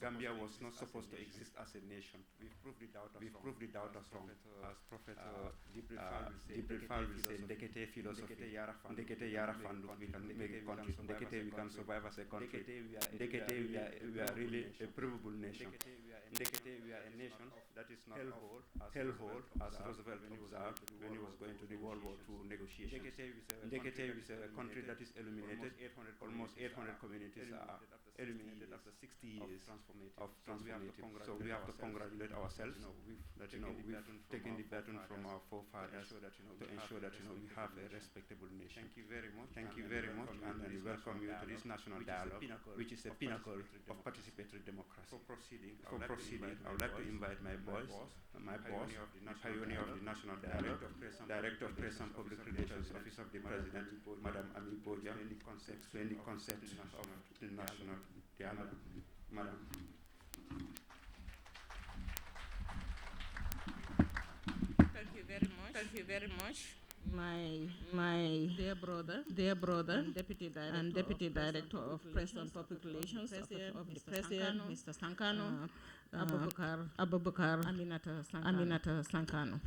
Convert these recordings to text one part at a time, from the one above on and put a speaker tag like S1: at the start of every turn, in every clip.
S1: Gambia was not supposed to exist as a nation. We've proved the doubters wrong. As Prophet Jibril Fall will say, Ndekete philosophy, Ndekete Yarafandu, we can make a country, Ndekete we can survive as a country, Ndekete we are really a provable nation, Ndekete we are a nation that is not hellhole, as Roosevelt observed when he was going to the World War II negotiations. Ndekete is a country that is illuminated, almost 800 communities are eliminated after 60 years of transformative. So we have to congratulate ourselves that we've taken the baton from our forefathers to ensure that we have a respectable nation. Thank you very much, and we welcome you to this national dialogue, which is a pinnacle of participatory democracy. For proceeding, I would like to invite my boss, the pioneer of the national dialogue, Director of Press and Public Relations, Office of the President, Madam Ami Boja, to explain the concept of the national dialogue. Madam.
S2: Thank you very much. My dear brother, and Deputy Director of Press and Public Relations of the President, Mr. Sankano, Abubakar Aminata Sankano.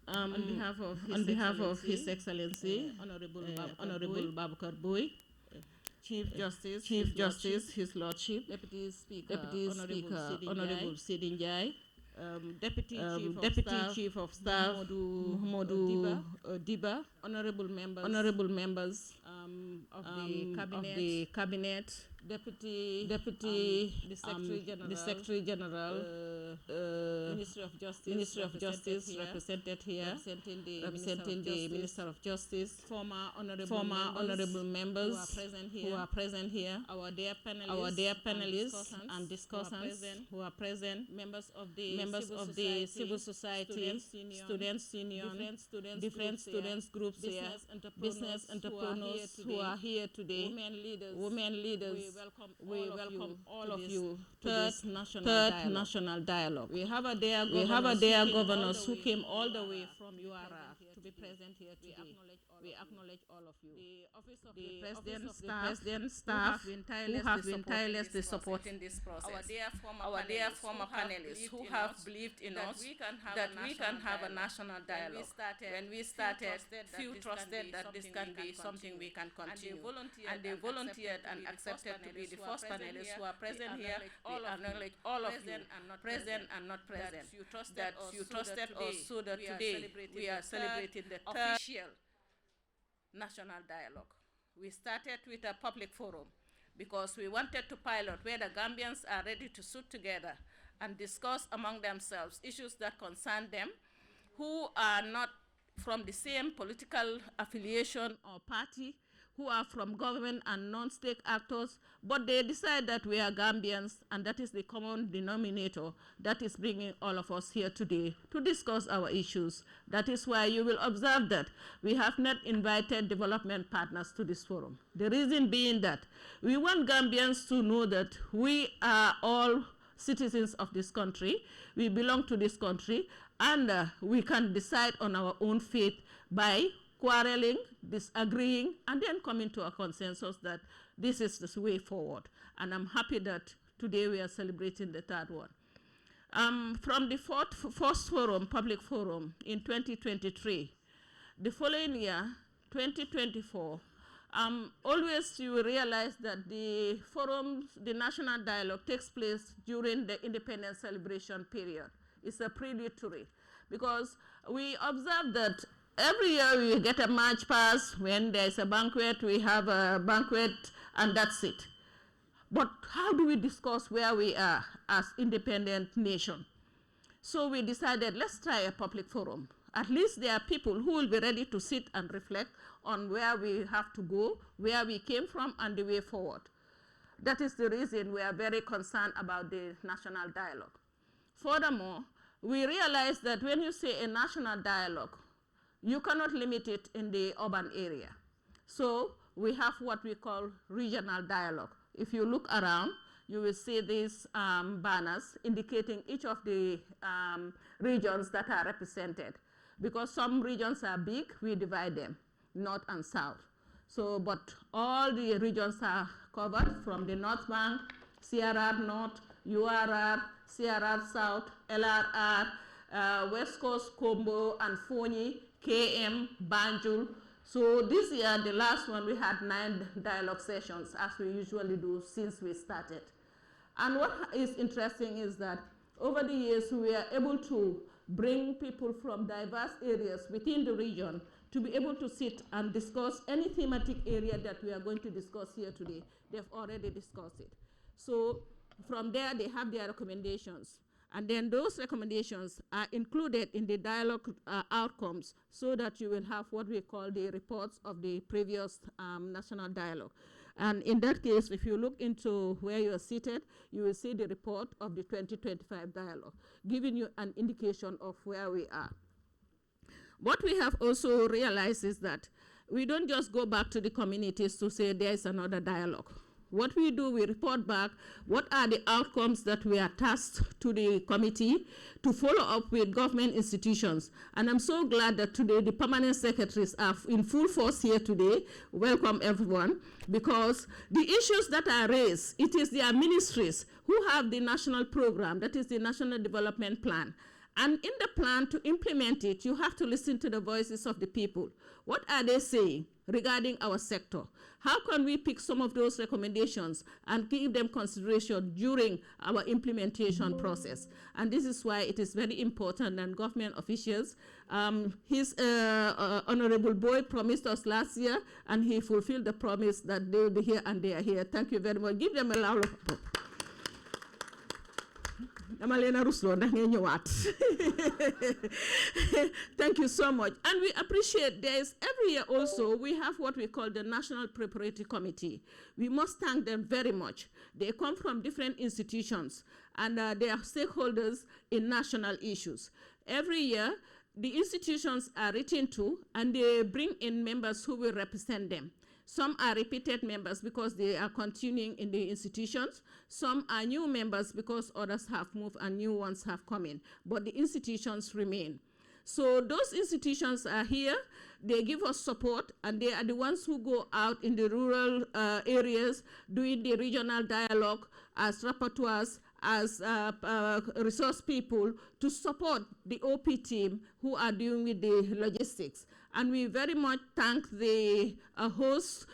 S2: On behalf of His Excellency, Honorable Babukar Bui, Chief Justice, His Lordship, Deputy Speaker, Honorable Sidin Jai, Deputy Chief of Staff, Muhammadu Diba, Honorable Members of the Cabinet, Deputy the Secretary General, Ministry of Justice represented here, representing the Minister of Justice, former honorable members who are present here, our dear panelists and discussants who are present, members of the civil society, students union, different students groups here, business entrepreneurs who are here today, women leaders. We welcome all of you to this national dialogue. We have a dear governors who came all the way from URA to be present here today. We acknowledge all of you. The Office of the President staff who have been tirelessly supporting this process. Our dear former panelists who have believed in us that we can have a national dialogue. When we started, few trusted that this can be something we can continue. And they volunteered and accepted to be the first panelists who are present here. We acknowledge all of you, present and not present, that you trusted us so that today we are celebrating the official national dialogue. We started with a public forum because we wanted to pilot whether Gambians are ready to sit together and discuss among themselves issues that concern them, who are not from the same political affiliation or party, who are from government and non-state actors, but they decide that we are Gambians, and that is the common denominator that is bringing all of us here today to discuss our issues. That is why you will observe that we have not invited development partners to this forum. The reason being that we want Gambians to know that we are all citizens of this country, we belong to this country, and we can decide on our own fate by quarreling, disagreeing, and then coming to a consensus that this is the way forward. And I'm happy that today we are celebrating the third one. From the first forum, public forum, in 2023, the following year, 2024, always you realize that the forums, the national dialogue takes place during the independence celebration period. It's a predatory, because we observe that every year we get a march pass. When there's a banquet, we have a banquet, and that's it. But how do we discuss where we are as independent nation? So we decided, let's try a public forum. At least there are people who will be ready to sit and reflect on where we have to go, where we came from, and the way forward. That is the reason we are very concerned about the national dialogue. Furthermore, we realize that when you say a national dialogue, you cannot limit it in the urban area. So we have what we call regional dialogue. If you look around, you will see these banners indicating each of the regions that are represented. Because some regions are big, we divide them, north and south. So, but all the regions are covered from the North Bank, CRR North, URR, CRR South, LRR, West Coast, Combo, and Foni, KM, Banjul. So this year, the last one, we had 9 dialogue sessions, as we usually do since we started. And what is interesting is that over the years, we are able to bring people from diverse areas within the region to be able to sit and discuss any thematic area that we are going to discuss here today. They've already discussed it. So from there, they have their recommendations. And then those recommendations are included in the dialogue outcomes so that you will have what we call the reports of the previous national dialogue. And in that case, if you look into where you are seated, you will see the report of the 2025 dialogue, giving you an indication of where we are. What we have also realized is that we don't just go back to the communities to say there is another dialogue. What we do, we report back what are the outcomes that we are tasked to the committee to follow up with government institutions. And I'm so glad that today the permanent secretaries are in full force here today. Welcome everyone, because the issues that are raised, it is their ministries who have the national program, that is the National Development Plan. And in the plan to implement it, you have to listen to the voices of the people. What are they saying regarding our sector? How can we pick some of those recommendations and give them consideration during our implementation process? And this is why it is very important that government officials, his Honorable Boyd promised us last year, and he fulfilled the promise that they will be here and they are here. Thank you very much. Give them a loud applause. Thank you so much. And we appreciate every year also, we have what we call the National Preparatory Committee. We must thank them very much. They come from different institutions and they are stakeholders in national issues. Every year, the institutions are written to and they bring in members who will represent them. Some are repeated members because they are continuing in the institutions. Some are new members because others have moved and new ones have come in. But the institutions remain. So those institutions are here. They give us support, and they are the ones who go out in the rural areas doing the regional dialogue as rapporteurs, as resource people to support the OP team who are dealing with the logistics. And we very much thank the hosts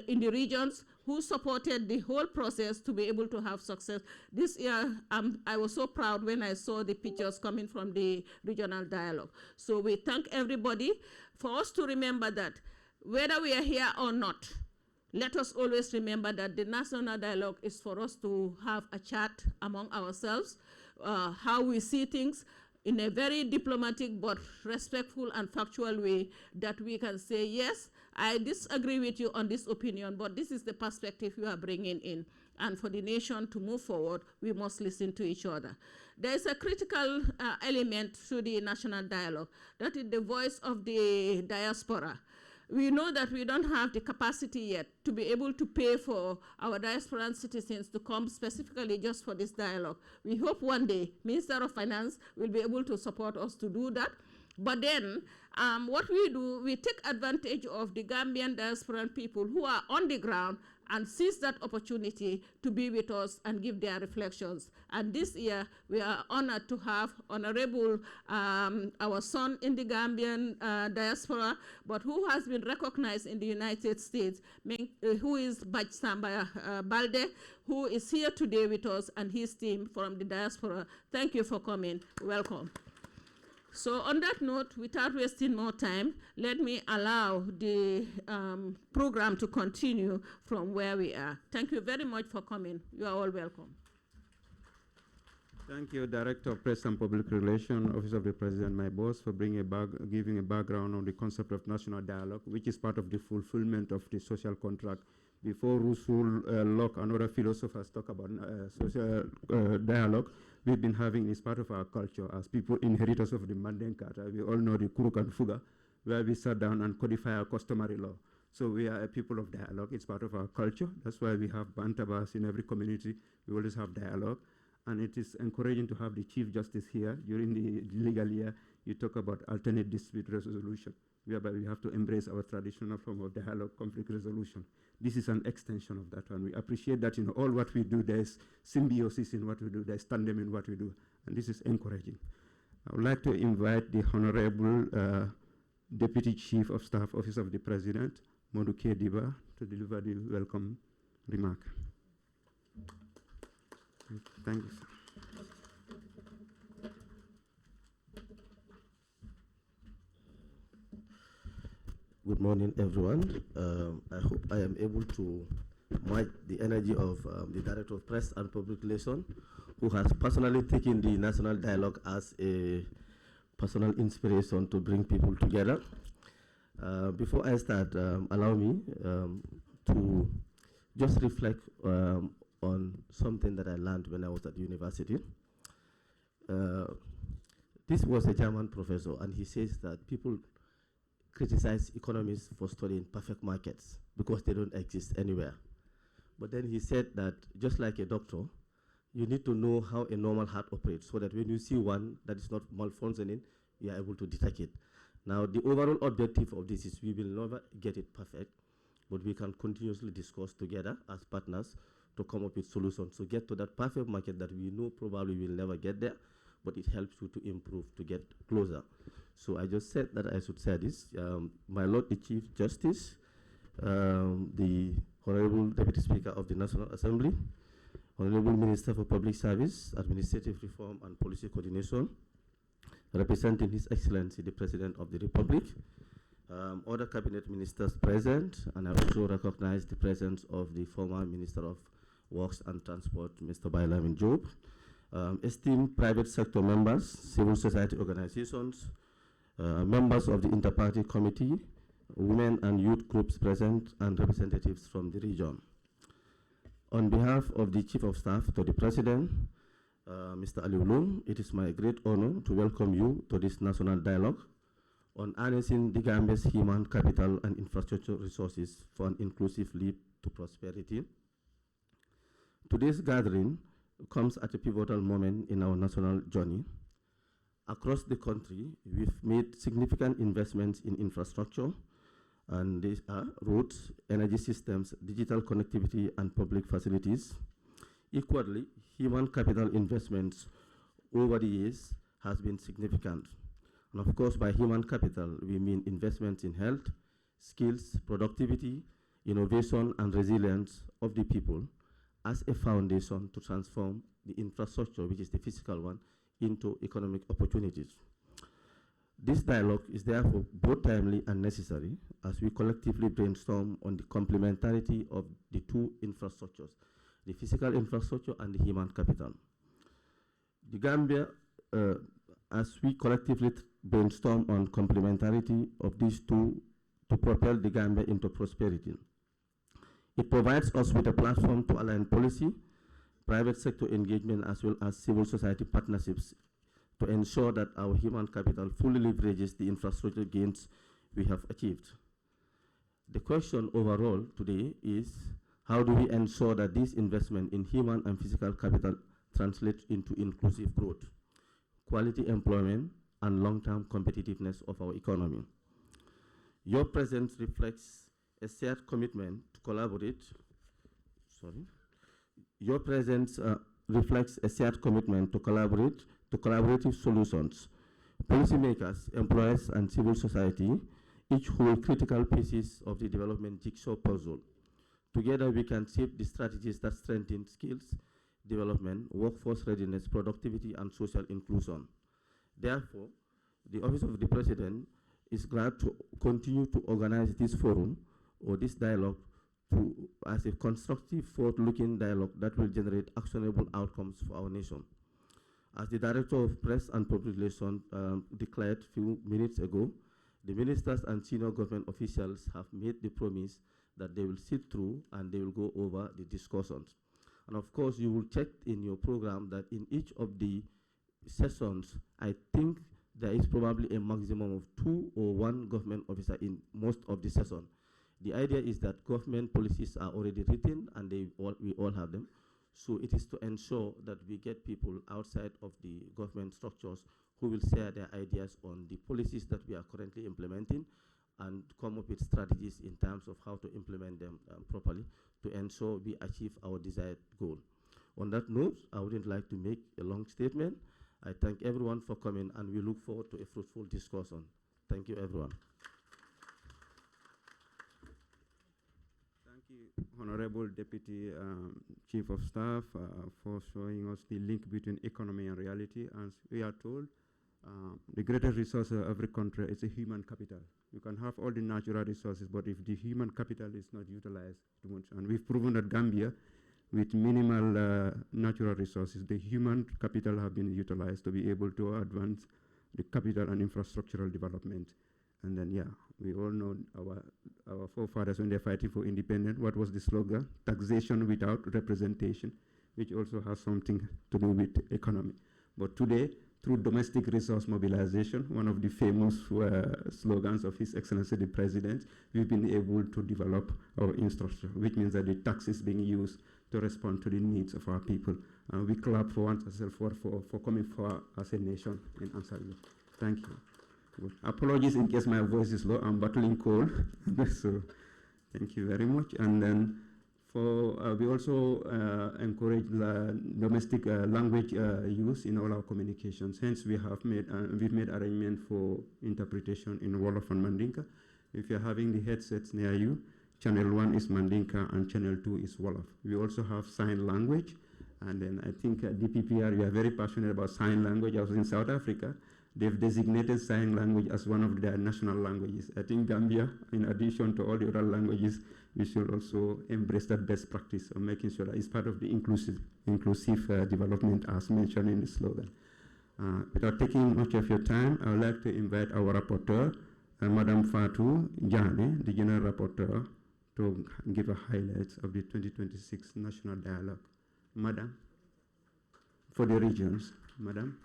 S2: in the regions who supported the whole process to be able to have success. This year, I was so proud when I saw the pictures coming from the regional dialogue. So we thank everybody. For us to remember that whether we are here or not, let us always remember that the national dialogue is for us to have a chat among ourselves, how we see things in a very diplomatic but respectful and factual way, that we can say, yes, I disagree with you on this opinion, but this is the perspective you are bringing in. And for the nation to move forward, we must listen to each other. There is a critical element to the national dialogue, that is the voice of the diaspora. We know that we don't have the capacity yet to be able to pay for our diasporan citizens to come specifically just for this dialogue. We hope one day Minister of Finance will be able to support us to do that. But then what we do, we take advantage of the Gambian diasporan people who are on the ground and seize that opportunity to be with us and give their reflections. And this year, we are honored to have Honorable, our son in the Gambian diaspora, but who has been recognized in the United States, who is Baj Samba Balde, who is here today with us, and his team from the diaspora. Thank you for coming. Welcome. So on that note, without wasting more time, let me allow the program to continue from where we are. Thank you very much for coming. You are all welcome.
S1: Thank you, Director of Press and Public Relations, Office of the President, my boss, for giving a background on the concept of national dialogue, which is part of the fulfillment of the social contract. Before Rousseau, Locke, and other philosophers talk about social dialogue, we've been having is part of our culture as people inheritors of the Manden Carta. We all know the Kuruk and Fuga, where we sat down and codify our customary law. So we are a people of dialogue. It's part of our culture. That's why we have bantabas in every community. We always have dialogue. And it is encouraging to have the Chief Justice here. During the legal year, you talk about alternate dispute resolution. whereby we have to embrace our traditional form of dialogue, conflict resolution. This is an extension of that one. We appreciate that in all what we do, there's symbiosis in what we do, there's tandem in what we do, and this is encouraging. I would like to invite the Honorable Deputy Chief of Staff, Office of the President, Modu K. Diba, to deliver the welcome remark. Thank you, sir.
S3: Good morning, everyone. I hope I am able to match the energy of the Director of Press and Public Relations, who has personally taken the national dialogue as a personal inspiration to bring people together. Before I start, allow me to just reflect on something that I learned when I was at university. This was a German professor, and he says that people criticize economists for studying perfect markets because they don't exist anywhere. But then he said that just like a doctor, you need to know how a normal heart operates so that when you see one that is not malfunctioning, you are able to detect it. Now, the overall objective of this is we will never get it perfect, but we can continuously discuss together as partners to come up with solutions to get to that perfect market that we know probably will never get there, but it helps you to improve, to get closer. So I just said that I should say this. My Lord the Chief Justice, the Honorable Deputy Speaker of the National Assembly, Honorable Minister for Public Service, Administrative Reform and Policy Coordination, representing His Excellency the President of the Republic, other cabinet ministers present, and I also recognize the presence of the former Minister of Works and Transport, Mr. Bailamin Job, esteemed private sector members, civil society organizations, members of the Inter-Party Committee, women and youth groups present, and representatives from the region. On behalf of the Chief of Staff to the President, Mr. Ali Ulum, it is my great honor to welcome you to this national dialogue on harnessing the Gambia's human capital and infrastructure resources for an inclusive leap to prosperity. Today's gathering comes at a pivotal moment in our national journey. Across the country, we've made significant investments in infrastructure, and these are roads, energy systems, digital connectivity, and public facilities. Equally, human capital investments over the years has been significant. And of course, by human capital, we mean investments in health, skills, productivity, innovation, and resilience of the people as a foundation to transform the infrastructure, which is the physical one, into economic opportunities. This dialogue is therefore both timely and necessary as we collectively brainstorm on the complementarity of the two infrastructures, the physical infrastructure and the human capital. The Gambia, as we collectively brainstorm on complementarity of these two to propel the Gambia into prosperity. It provides us with a platform to align policy, private sector engagement, as well as civil society partnerships to ensure that our human capital fully leverages the infrastructure gains we have achieved. The question overall today is, how do we ensure that this investment in human and physical capital translates into inclusive growth, quality employment, and long-term competitiveness of our economy? Your presence reflects a shared commitment to collaborate. Your presence reflects a shared commitment to collaborative solutions. Policymakers, employers, and civil society each hold critical pieces of the development jigsaw puzzle. Together, we can shape the strategies that strengthen skills development, workforce readiness, productivity, and social inclusion. Therefore, the Office of the President is glad to continue to organize this forum or this dialogue as a constructive, forward-looking dialogue that will generate actionable outcomes for our nation. As the Director of Press and Public Relations declared a few minutes ago, the ministers and senior government officials have made the promise that they will sit through and they will go over the discussions. And of course, you will check in your program that in each of the sessions, I think there is probably a maximum of 2 or 1 government officer in most of the sessions. The idea is that government policies are already written and we all have them. So it is to ensure that we get people outside of the government structures who will share their ideas on the policies that we are currently implementing and come up with strategies in terms of how to implement them properly to ensure we achieve our desired goal. On that note, I wouldn't like to make a long statement. I thank everyone for coming, and we look forward to a fruitful discussion. Thank you, everyone.
S1: Thank you, Honorable Deputy Chief of Staff, for showing us the link between economy and reality. As we are told, the greatest resource of every country is a human capital. You can have all the natural resources, but if the human capital is not utilized, it won't. And we've proven that Gambia, with minimal natural resources, the human capital have been utilized to be able to advance the capital and infrastructural development. And then, yeah, we all know our forefathers when they're fighting for independence. What was the slogan? Taxation without representation, which also has something to do with economy. But today, through domestic resource mobilization, one of the famous slogans of His Excellency the President, we've been able to develop our infrastructure, which means that the tax is being used to respond to the needs of our people. We clap for ourselves for coming for as a nation in answering it. Thank you. Good. Apologies in case my voice is low. I'm battling cold. So thank you very much. And then we also encourage domestic language use in all our communications. Hence, we've made arrangement for interpretation in Wolof and Mandinka. If you're having the headsets near you, Channel 1 is Mandinka and Channel 2 is Wolof. We also have sign language. And then I think DPPR, we are very passionate about sign language. I was in South Africa. They've designated sign language as one of their national languages. I think Gambia, in addition to all the other languages, we should also embrace that best practice of making sure that it's part of the inclusive development as mentioned in the slogan. Without taking much of your time, I would like to invite our rapporteur, Madam Fatou Jane, the General Rapporteur, to give a highlight of the 2026 National Dialogue. Madam, for the regions, Madam.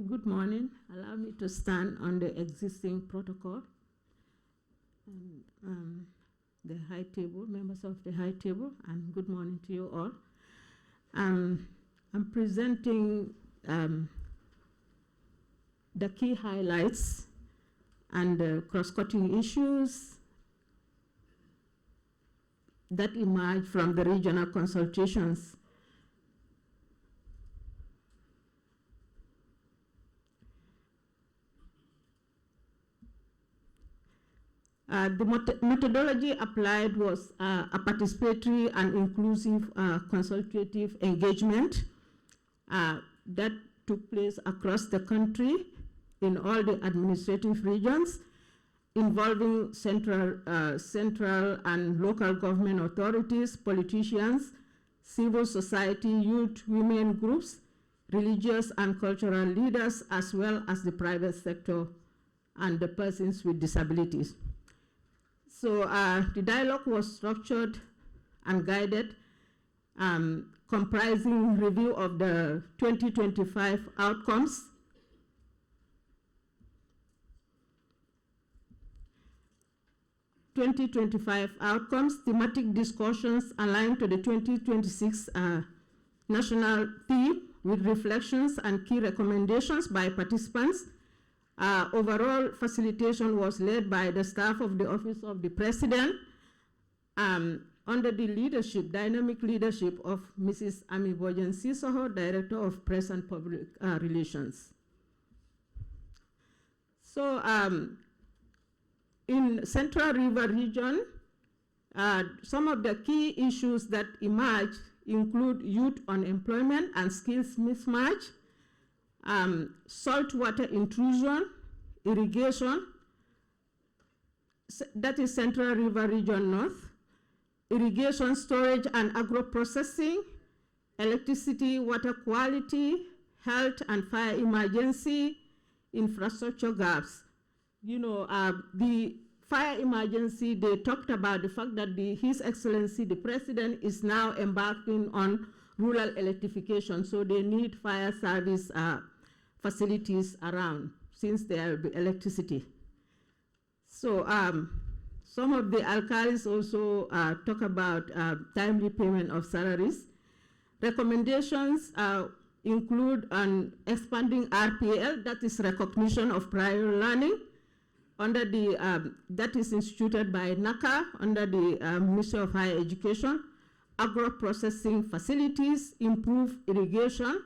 S4: Good morning. Allow me to stand on the existing protocol. The high table, members of the high table, and good morning to you all. I'm presenting the key highlights and the cross-cutting issues that emerge from the regional consultations. The methodology applied was a participatory and inclusive consultative engagement that took place across the country in all the administrative regions, involving central and local government authorities, politicians, civil society, youth, women groups, religious and cultural leaders, as well as the private sector and the persons with disabilities. So the dialogue was structured and guided, comprising review of the 2025 outcomes, thematic discussions aligned to the 2026 national theme with reflections and key recommendations by participants. Overall facilitation was led by the staff of the Office of the President under the dynamic leadership of Mrs. Ami Bojan Sisoho, Director of Press and Public Relations. So in Central River region, some of the key issues that emerge include youth unemployment and skills mismatch, saltwater intrusion, irrigation, that is Central River Region North, irrigation, storage and agro-processing, electricity, water quality, health and fire emergency, infrastructure gaps. You know, the fire emergency, they talked about the fact that His Excellency, the President, is now embarking on rural electrification, so they need fire service facilities around since there will be electricity. So some of the alkalis also talk about timely payment of salaries. Recommendations include an expanding RPL, that is recognition of prior learning, under the that is instituted by NACA under the Ministry of Higher Education, agro-processing facilities, improve irrigation,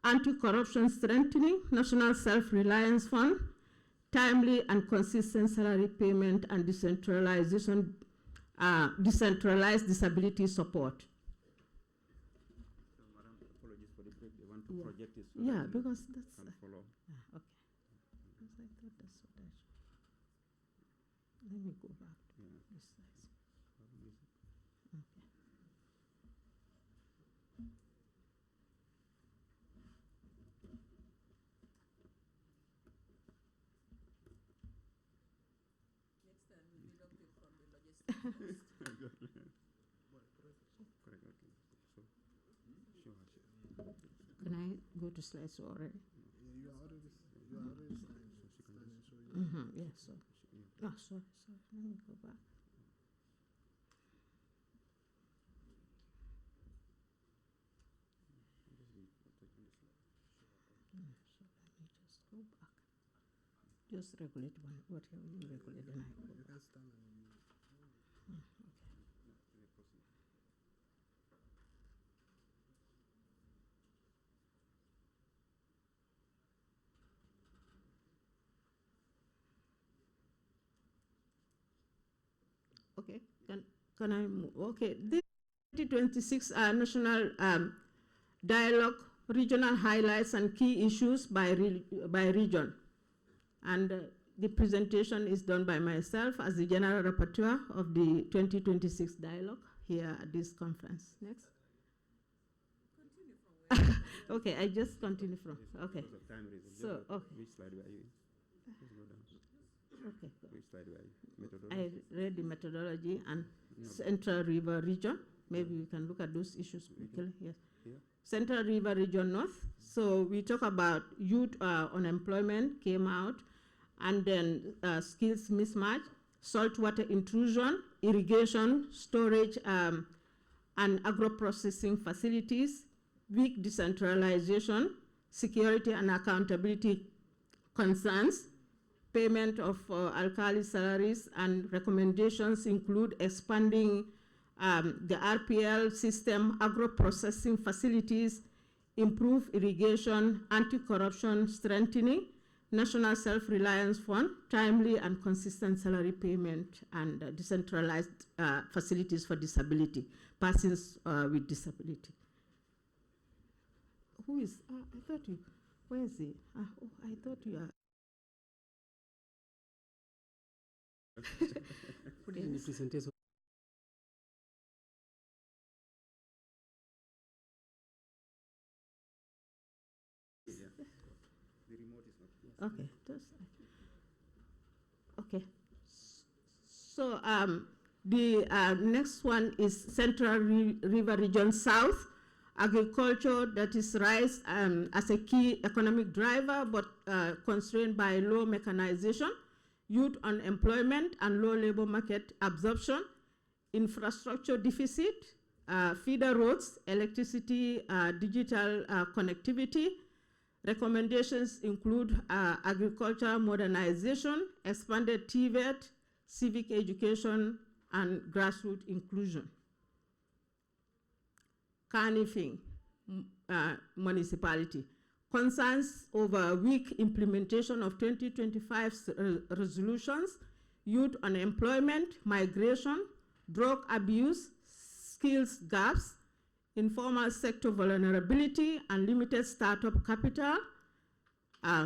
S4: anti-corruption strengthening, national self-reliance fund, timely and consistent salary payment, and decentralized disability support.
S1: So, Madam, apologies for the break. They want to project this.
S4: Yeah, because that's
S1: follow.
S4: okay. Because I thought that's what I should. Let me go back to this side. Okay. Can I go to slides already?
S5: You are already standing.
S4: Yeah, so. Oh, sorry. Let me go back. So let me just go back. Just regulate whatever you regulate, and I go
S5: You
S4: back.
S5: can stand and you.
S4: Okay, can I move? Okay, this 2026 national dialogue, regional highlights and key issues by region. And the presentation is done by myself as the General Rapporteur of the 2026 dialogue here at this conference. Next. Continue from where? Okay, I just continue from, okay.
S1: Because of time reason.
S4: So,
S1: Just
S4: okay.
S1: Which slide were you in? Just go down.
S4: Okay,
S1: Which slide were you? Methodology?
S4: I read the methodology and
S1: No.
S4: Central River region. Maybe we can look at those issues quickly. Yes.
S1: Here?
S4: Central River region north. So we talk about youth unemployment came out, and then skills mismatch, saltwater intrusion, irrigation, storage, and agro-processing facilities, weak decentralization, security and accountability concerns, payment of alkali salaries, and recommendations include expanding the RPL system, agro-processing facilities, improve irrigation, anti-corruption strengthening, national self-reliance fund, timely and consistent salary payment, and decentralized facilities for disability, persons with disability. Who is, I thought you, where is he? Oh, I thought you are.
S6: Put it in the presentation.
S1: Yeah. The remote is not.
S4: Okay, okay. So the next one is Central River Region South, agriculture, that is rice as a key economic driver, but constrained by low mechanization, youth unemployment and low labor market absorption, infrastructure deficit, feeder roads, electricity, digital connectivity. Recommendations include agriculture modernization, expanded TVET, civic education, and grassroots inclusion. Kanifing municipality. Concerns over weak implementation of 2025 resolutions, youth unemployment, migration, drug abuse, skills gaps, informal sector vulnerability and limited startup capital,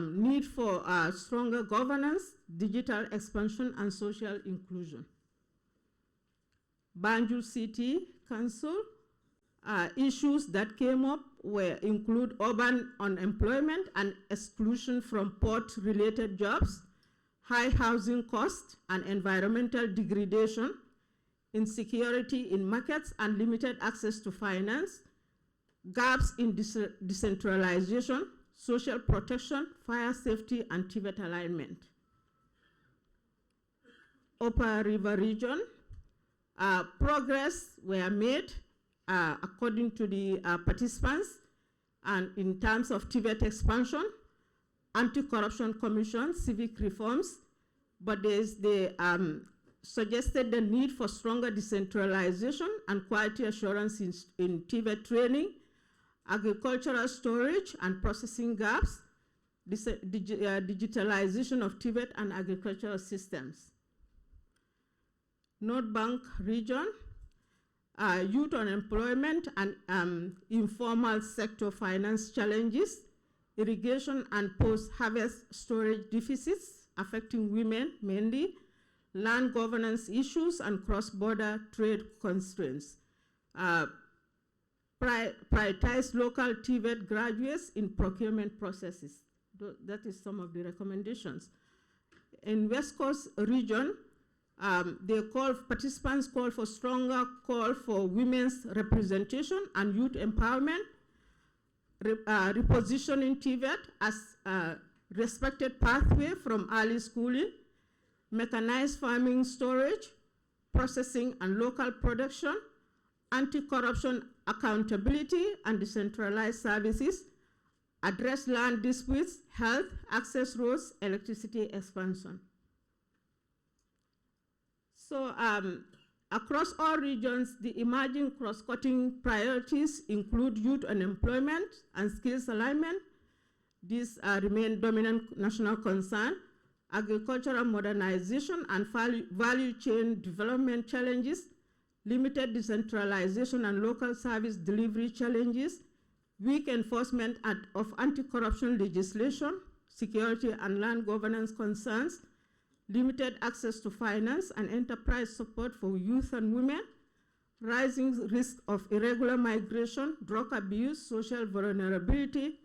S4: need for stronger governance, digital expansion, and social inclusion. Banjul City Council, issues that came up include urban unemployment and exclusion from port-related jobs, high housing costs and environmental degradation, insecurity in markets and limited access to finance, gaps in decentralization, social protection, fire safety, and TVET alignment. Upper River region, progress were made according to the participants, and in terms of TVET expansion, anti-corruption commission, civic reforms, but they suggested the need for stronger decentralization and quality assurance in TVET training, agricultural storage and processing gaps, digitalization of TVET and agricultural systems. North Bank region, youth unemployment and informal sector finance challenges, irrigation and post-harvest storage deficits affecting women mainly, land governance issues and cross-border trade constraints. Prioritize local TVET graduates in procurement processes. That is some of the recommendations. In West Coast region, participants call for stronger call for women's representation and youth empowerment, repositioning TVET as a respected pathway from early schooling, mechanized farming storage, processing and local production, anti-corruption accountability and decentralized services, address land disputes, health, access roads, electricity expansion. So across all regions, the emerging cross-cutting priorities include youth unemployment and skills alignment. These remain dominant national concern. Agricultural modernization and value chain development challenges, limited decentralization and local service delivery challenges, weak enforcement of anti-corruption legislation, security and land governance concerns, limited access to finance and enterprise support for youth and women, rising risk of irregular migration, drug abuse, social vulnerability,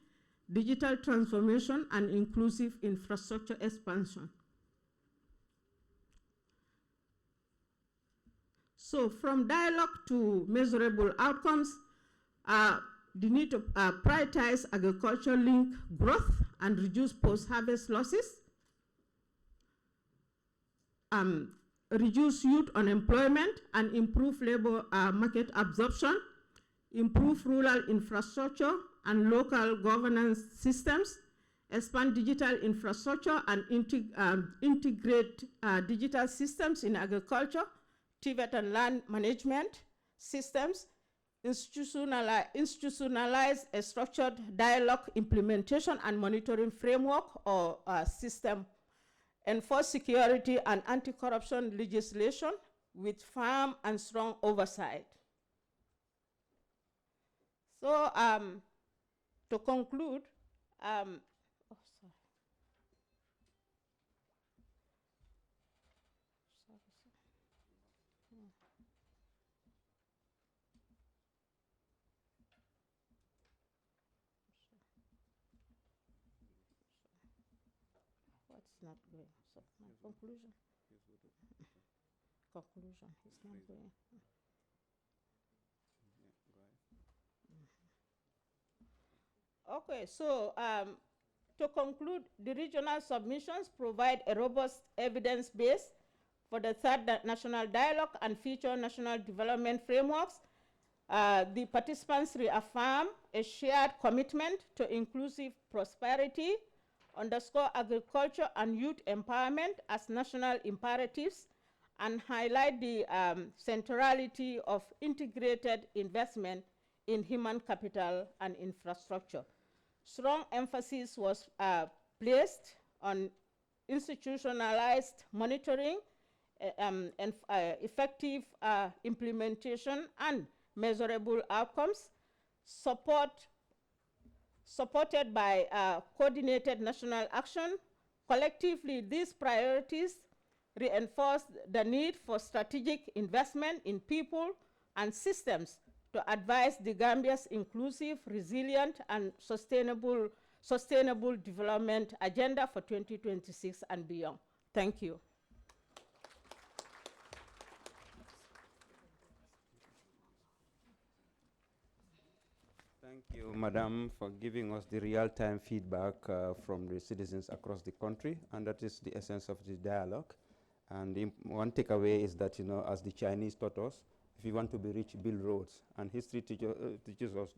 S4: digital transformation, and inclusive infrastructure expansion. So from dialogue to measurable outcomes, the need to prioritize agriculture-linked growth and reduce post-harvest losses, reduce youth unemployment and improve labor market absorption, improve rural infrastructure and local governance systems, expand digital infrastructure and integrate digital systems in agriculture, TVET and land management systems, institutionalize a structured dialogue implementation and monitoring framework or system, enforce security and anti-corruption legislation with firm and strong oversight. So to conclude, what's not going? So my conclusion. Conclusion is not going. Okay, so to conclude, the regional submissions provide a robust evidence base for the third national dialogue and future national development frameworks. The participants reaffirm a shared commitment to inclusive prosperity, underscore agriculture and youth empowerment as national imperatives, and highlight the centrality of integrated investment in human capital and infrastructure. Strong emphasis was placed on institutionalized monitoring and effective implementation and measurable outcomes, supported by coordinated national action. Collectively, these priorities reinforce the need for strategic investment in people and systems to advance the Gambia's inclusive, resilient, and sustainable development agenda for 2026 and beyond. Thank you.
S1: Thank you, Madam, for giving us the real-time feedback from the citizens across the country, and that is the essence of the dialogue. And one takeaway is that, as the Chinese taught us, if you want to be rich, build roads. And history teaches us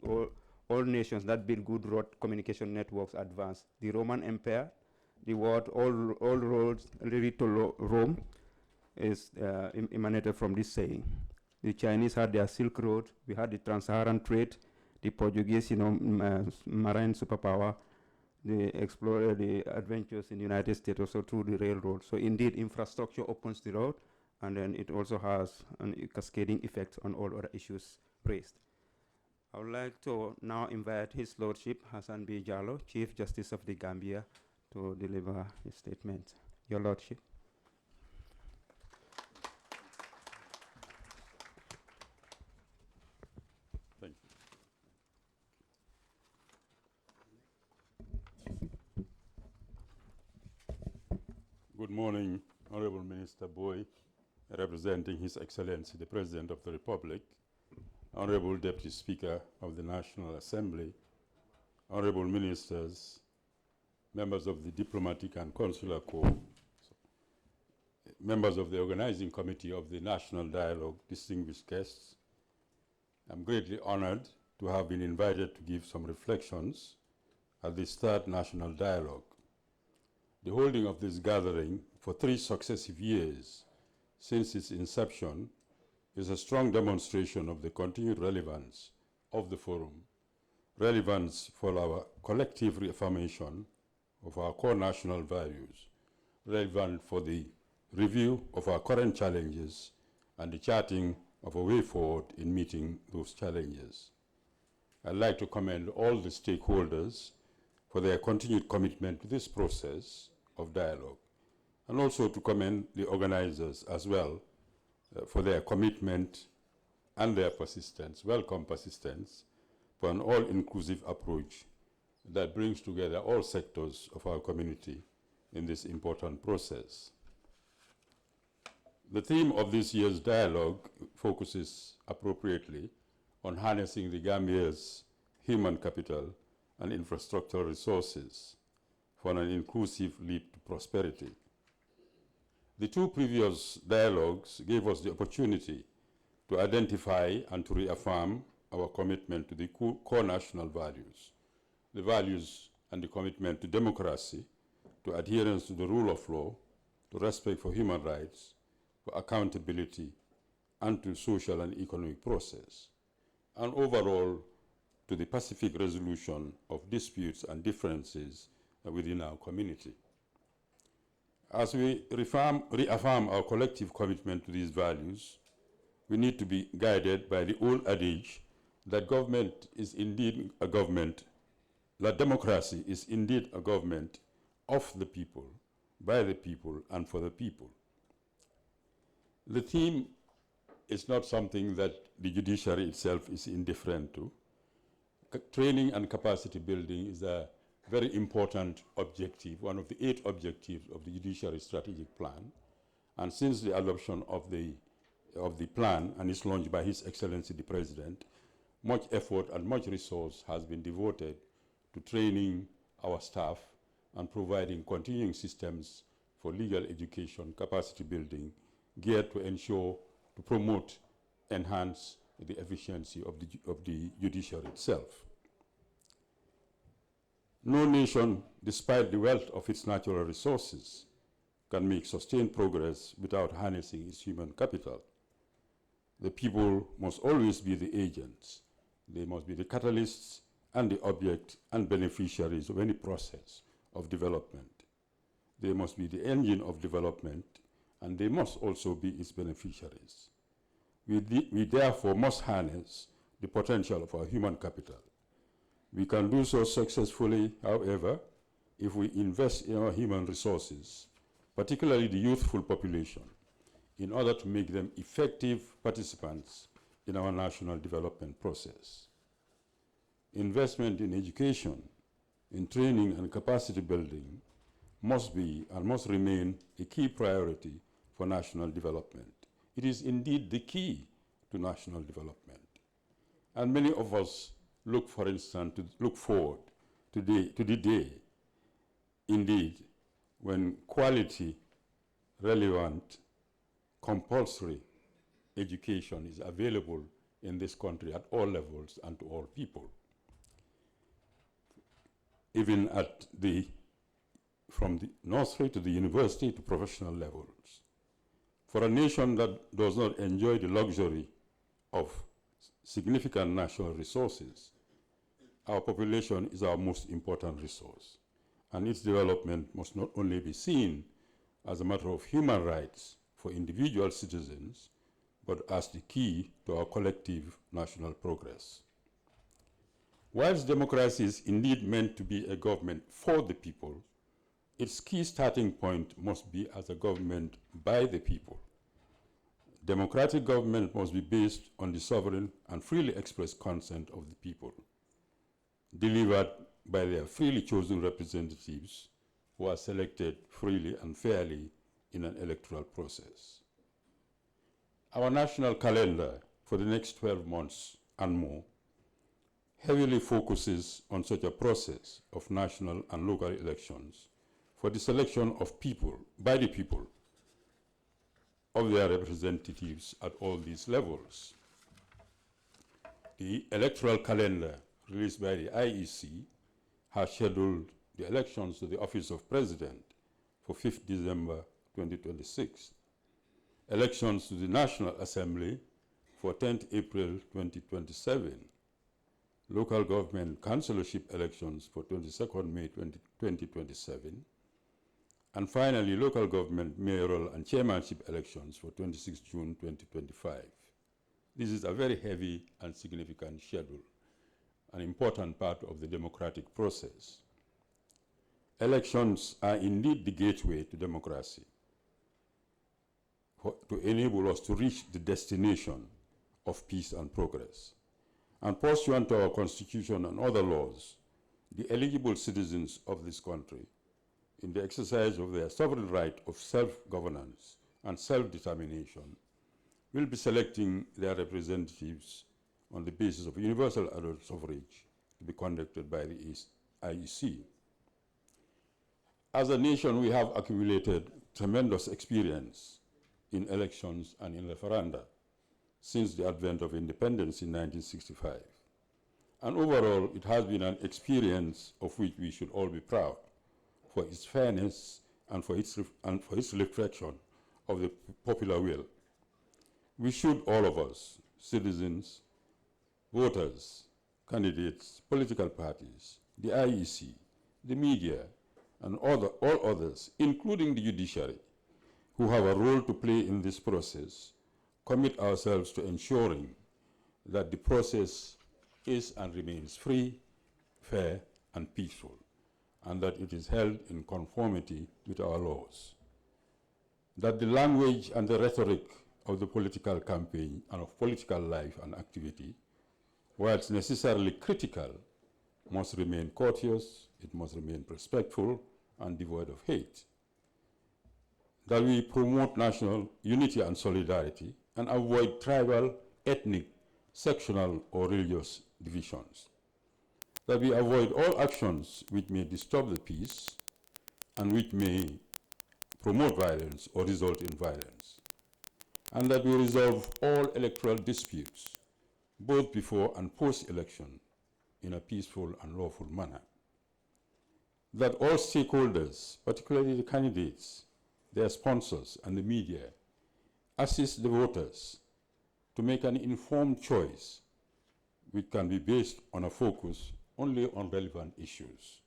S1: all nations that build good road communication networks advance. The Roman Empire, the word all roads lead to Rome is emanated from this saying. The Chinese had their Silk Road, we had the Trans-Saharan trade, the Portuguese, marine superpower, they explore the adventures in the United States also through the railroad. So indeed, infrastructure opens the road, and then it also has a cascading effect on all other issues raised. I would like to now invite His Lordship Hassan B. Jallow, Chief Justice of the Gambia, to deliver his statement. Your Lordship.
S6: Thank you. Good morning, Honorable Minister Boy, representing His Excellency the President of the Republic, Honorable Deputy Speaker of the National Assembly, Honorable Ministers, members of the Diplomatic and Consular Corps, members of the Organizing Committee of the National Dialogue, distinguished guests. I'm greatly honored to have been invited to give some reflections at this third National Dialogue. The holding of this gathering for 3 successive years since its inception is a strong demonstration of the continued relevance of the forum, relevance for our collective reaffirmation of our core national values, relevant for the review of our current challenges and the charting of a way forward in meeting those challenges. I'd like to commend all the stakeholders for their continued commitment to this process of dialogue, and also to commend the organizers as well for their commitment and their persistence, welcome persistence, for an all-inclusive approach that brings together all sectors of our community in this important process. The theme of this year's dialogue focuses appropriately on harnessing the Gambia's human capital and infrastructural resources for an inclusive leap to prosperity. The 2 previous dialogues gave us the opportunity to identify and to reaffirm our commitment to the core national values, the values and the commitment to democracy, to adherence to the rule of law, to respect for human rights, for accountability, and to social and economic process, and overall to the pacific resolution of disputes and differences within our community. As we reaffirm our collective commitment to these values, we need to be guided by the old adage that government is indeed a government, that democracy is indeed a government of the people, by the people, and for the people. The theme is not something that the judiciary itself is indifferent to. Training and capacity building is a very important objective, one of the 8 objectives of the Judiciary Strategic Plan. And since the adoption of the plan and its launch by His Excellency the President, much effort and much resource has been devoted to training our staff and providing continuing systems for legal education, capacity building, geared to ensure, to promote, enhance the efficiency of the judiciary itself. No nation, despite the wealth of its natural resources, can make sustained progress without harnessing its human capital. The people must always be the agents. They must be the catalysts and the object and beneficiaries of any process of development. They must be the engine of development, and they must also be its beneficiaries. We therefore must harness the potential of our human capital. We can do so successfully, however, if we invest in our human resources, particularly the youthful population, in order to make them effective participants in our national development process. Investment in education, in training and capacity building must be and must remain a key priority for national development. It is indeed the key to national development. And many of us look, for instance, look forward to the day, indeed, when quality, relevant, compulsory education is available in this country at all levels and to all people. Even from the nursery to the university to professional levels. For a nation that does not enjoy the luxury of significant natural resources, our population is our most important resource, and its development must not only be seen as a matter of human rights for individual citizens, but as the key to our collective national progress. Whilst democracy is indeed meant to be a government for the people, its key starting point must be as a government by the people. Democratic government must be based on the sovereign and freely expressed consent of the people, delivered by their freely chosen representatives who are selected freely and fairly in an electoral process. Our national calendar for the next 12 months and more heavily focuses on such a process of national and local elections for the selection of people, by the people, of their representatives at all these levels. The electoral calendar released by the IEC has scheduled the elections to the office of President for 5th December 2026, elections to the National Assembly for 10th April 2027, local government councillorship elections for 22nd May 2027, and finally, local government mayoral and chairmanship elections for 26 June 2025. This is a very heavy and significant schedule, an important part of the democratic process. Elections are indeed the gateway to democracy, to enable us to reach the destination of peace and progress. And pursuant to our Constitution and other laws, the eligible citizens of this country, in the exercise of their sovereign right of self-governance and self-determination, will be selecting their representatives on the basis of universal adult suffrage to be conducted by the IEC. As a nation, we have accumulated tremendous experience in elections and in referenda since the advent of independence in 1965. And overall, it has been an experience of which we should all be proud for its fairness and for its reflection of the popular will. We should, all of us, citizens, voters, candidates, political parties, the IEC, the media, and all others, including the judiciary, who have a role to play in this process, commit ourselves to ensuring that the process is and remains free, fair, and peaceful, and that it is held in conformity with our laws. That the language and the rhetoric of the political campaign and of political life and activity, whilst necessarily critical, must remain courteous, it must remain respectful, and devoid of hate. That we promote national unity and solidarity and avoid tribal, ethnic, sectional, or religious divisions. That we avoid all actions which may disturb the peace and which may promote violence or result in violence. And that we resolve all electoral disputes, both before and post-election, in a peaceful and lawful manner. That all stakeholders, particularly the candidates, their sponsors, and the media, assist the voters to make an informed choice which can be based on a focus only on relevant issues.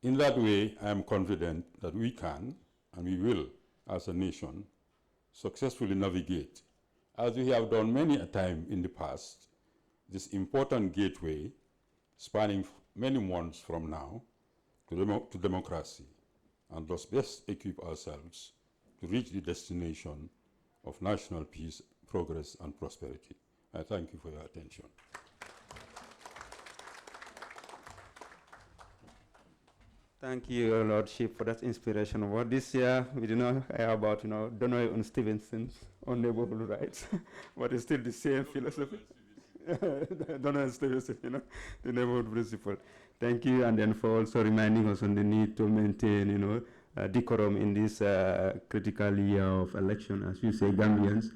S6: In that way, I am confident that we can, and we will, as a nation, successfully navigate, as we have done many a time in the past, this important gateway spanning many months from now to democracy, and thus best equip ourselves to reach the destination of national peace, progress, and prosperity. I thank you for your attention.
S1: Thank you, Lordship, for that inspiration word. This year, we do not hear about, Donald and Stevenson's unalienable rights, but it's still the same philosophy. Donald and Stevenson, the neighborhood principle. Thank you, and then for also reminding us on the need to maintain, decorum in this critical year of election. As you say, Gambians,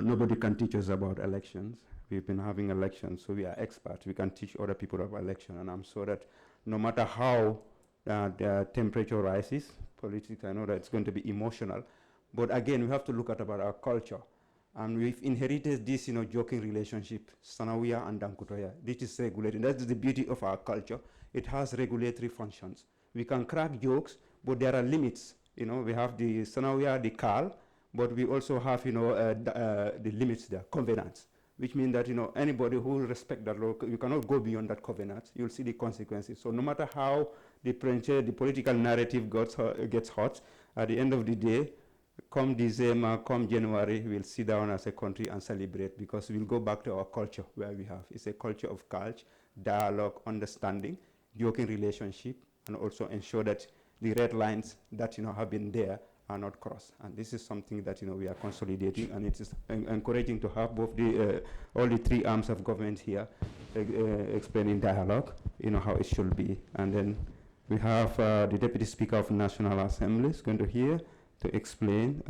S1: nobody can teach us about elections. We've been having elections, so we are experts. We can teach other people about election, and I'm sure that no matter how the temperature rises, politics, I know that it's going to be emotional, but again, we have to look at about our culture. And we've inherited this, joking relationship, Sanawiya and Dankutoya. This is regulated. That's the beauty of our culture. It has regulatory functions. We can crack jokes, but there are limits. We have the Sanawiya, the Kal, but we also have, the limits there, covenants, which means that, anybody who will respect that law, you cannot go beyond that covenant. You'll see the consequences. So no matter how the political narrative gets hot, at the end of the day, come December, come January, we'll sit down as a country and celebrate, because we'll go back to our culture where we have. It's a culture of culture, dialogue, understanding, joking relationship, and also ensure that the red lines that have been there are not crossed. And this is something that we are consolidating, and it is encouraging to have both all the three arms of government here explaining dialogue, how it should be. And then we have the Deputy Speaker of the National Assembly is going to hear to explain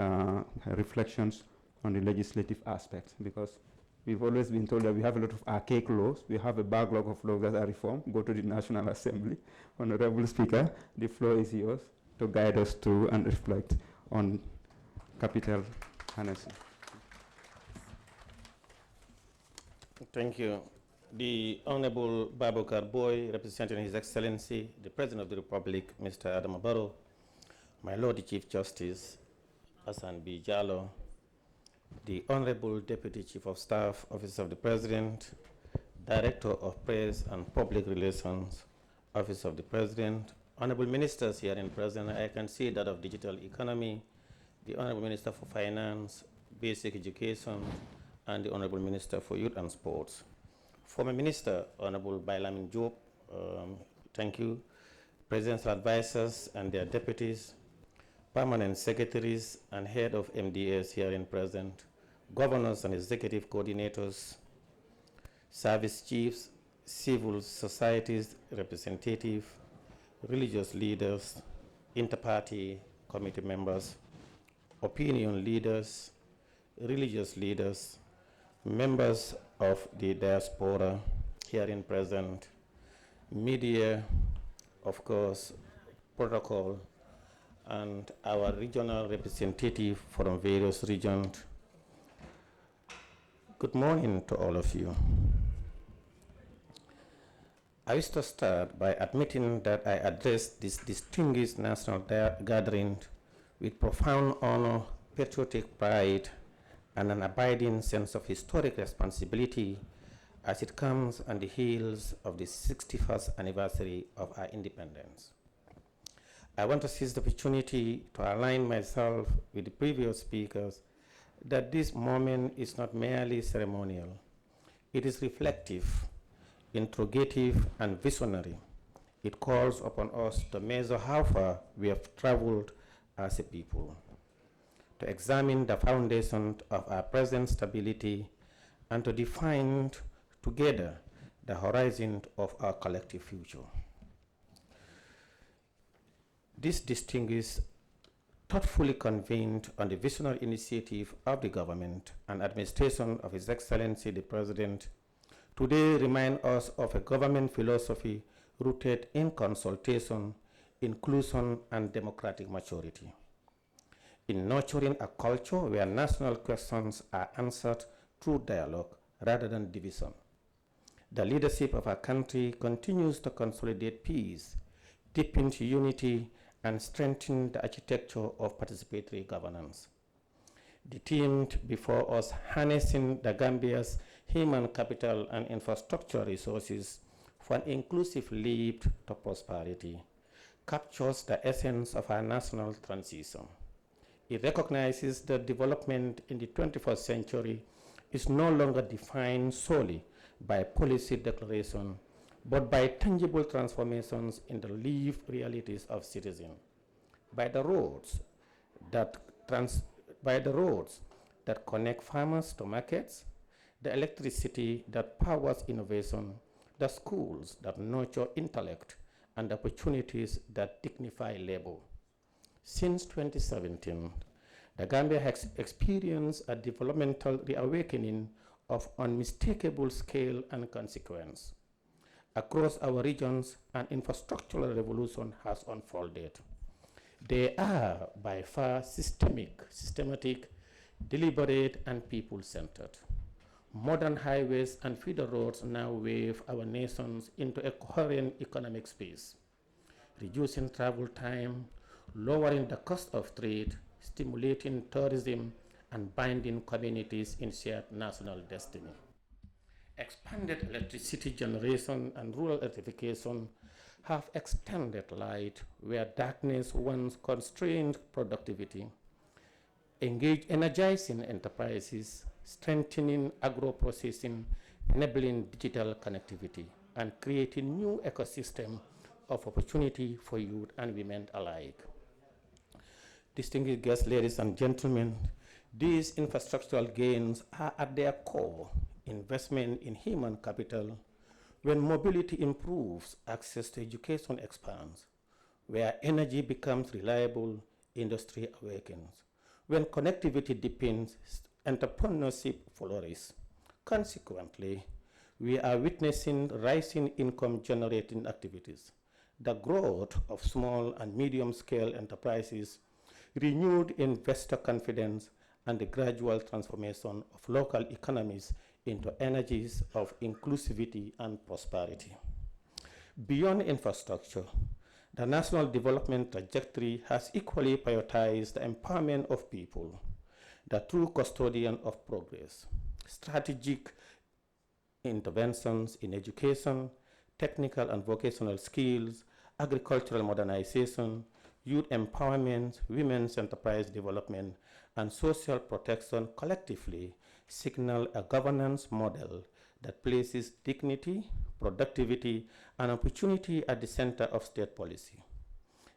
S1: reflections on the legislative aspects, because we've always been told that we have a lot of archaic laws. We have a backlog of laws that are reformed. Go to the National Assembly. Honorable Speaker, the floor is yours to guide us through and reflect on capital harnessing.
S7: Thank you. The Honorable Babukar Boy, representing His Excellency, the President of the Republic, Mr. Adama Barrow, my Lord the Chief Justice, Hassan B. Jallow, the Honorable Deputy Chief of Staff, Office of the President, Director of Press and Public Relations, Office of the President, Honorable Ministers here in present. I can see that of Digital Economy, the Honorable Minister for Finance, Basic Education, and the Honorable Minister for Youth and Sports. Former Minister, Honorable Bailamin Job, thank you. Presidential advisors and their deputies, permanent secretaries and head of MDS here in present, governors and executive coordinators, service chiefs, civil societies representatives, religious leaders, inter-party committee members, opinion leaders, religious leaders, members of the diaspora here in present, media, of course, protocol, and our regional representative from various regions. Good morning to all of you. I wish to start by admitting that I address this distinguished national gathering with profound honor, patriotic pride, and an abiding sense of historic responsibility as it comes on the heels of the 61st anniversary of our independence. I want to seize the opportunity to align myself with the previous speakers that this moment is not merely ceremonial. It is reflective, interrogative, and visionary. It calls upon us to measure how far we have traveled as a people, to examine the foundation of our present stability, and to define together the horizon of our collective future. This distinguished, thoughtfully convened on the visionary initiative of the government and administration of His Excellency the President, today remind us of a government philosophy rooted in consultation, inclusion, and democratic maturity. In nurturing a culture where national questions are answered through dialogue rather than division. The leadership of our country continues to consolidate peace, deepen unity, and strengthen the architecture of participatory governance. The theme before us, harnessing the Gambia's human capital and infrastructure resources for an inclusive leap to prosperity, captures the essence of our national transition. It recognizes that development in the 21st century is no longer defined solely by policy declaration, but by tangible transformations in the lived realities of citizens, by the roads that connect farmers to markets, the electricity that powers innovation, the schools that nurture intellect, and opportunities that dignify labor. Since 2017, the Gambia has experienced a developmental reawakening of unmistakable scale and consequence. Across our regions, an infrastructural revolution has unfolded. They are by far systematic, deliberate, and people-centered. Modern highways and feeder roads now wave our nations into a coherent economic space, reducing travel time, lowering the cost of trade, stimulating tourism, and binding communities in shared national destiny. Expanded electricity generation and rural electrification have extended light where darkness once constrained productivity, energizing enterprises, strengthening agro-processing, enabling digital connectivity, and creating new ecosystem of opportunity for youth and women alike. Distinguished guests, ladies and gentlemen, these infrastructural gains are at their core investment in human capital. When mobility improves, access to education expands. Where energy becomes reliable, industry awakens. When connectivity deepens, entrepreneurship flourishes. Consequently, we are witnessing rising income-generating activities, the growth of small and medium-scale enterprises, renewed investor confidence, and the gradual transformation of local economies into energies of inclusivity and prosperity. Beyond infrastructure, the national development trajectory has equally prioritized the empowerment of people, the true custodian of progress. Strategic interventions in education, technical and vocational skills, agricultural modernization, youth empowerment, women's enterprise development, and social protection collectively signal a governance model that places dignity, productivity, and opportunity at the center of state policy.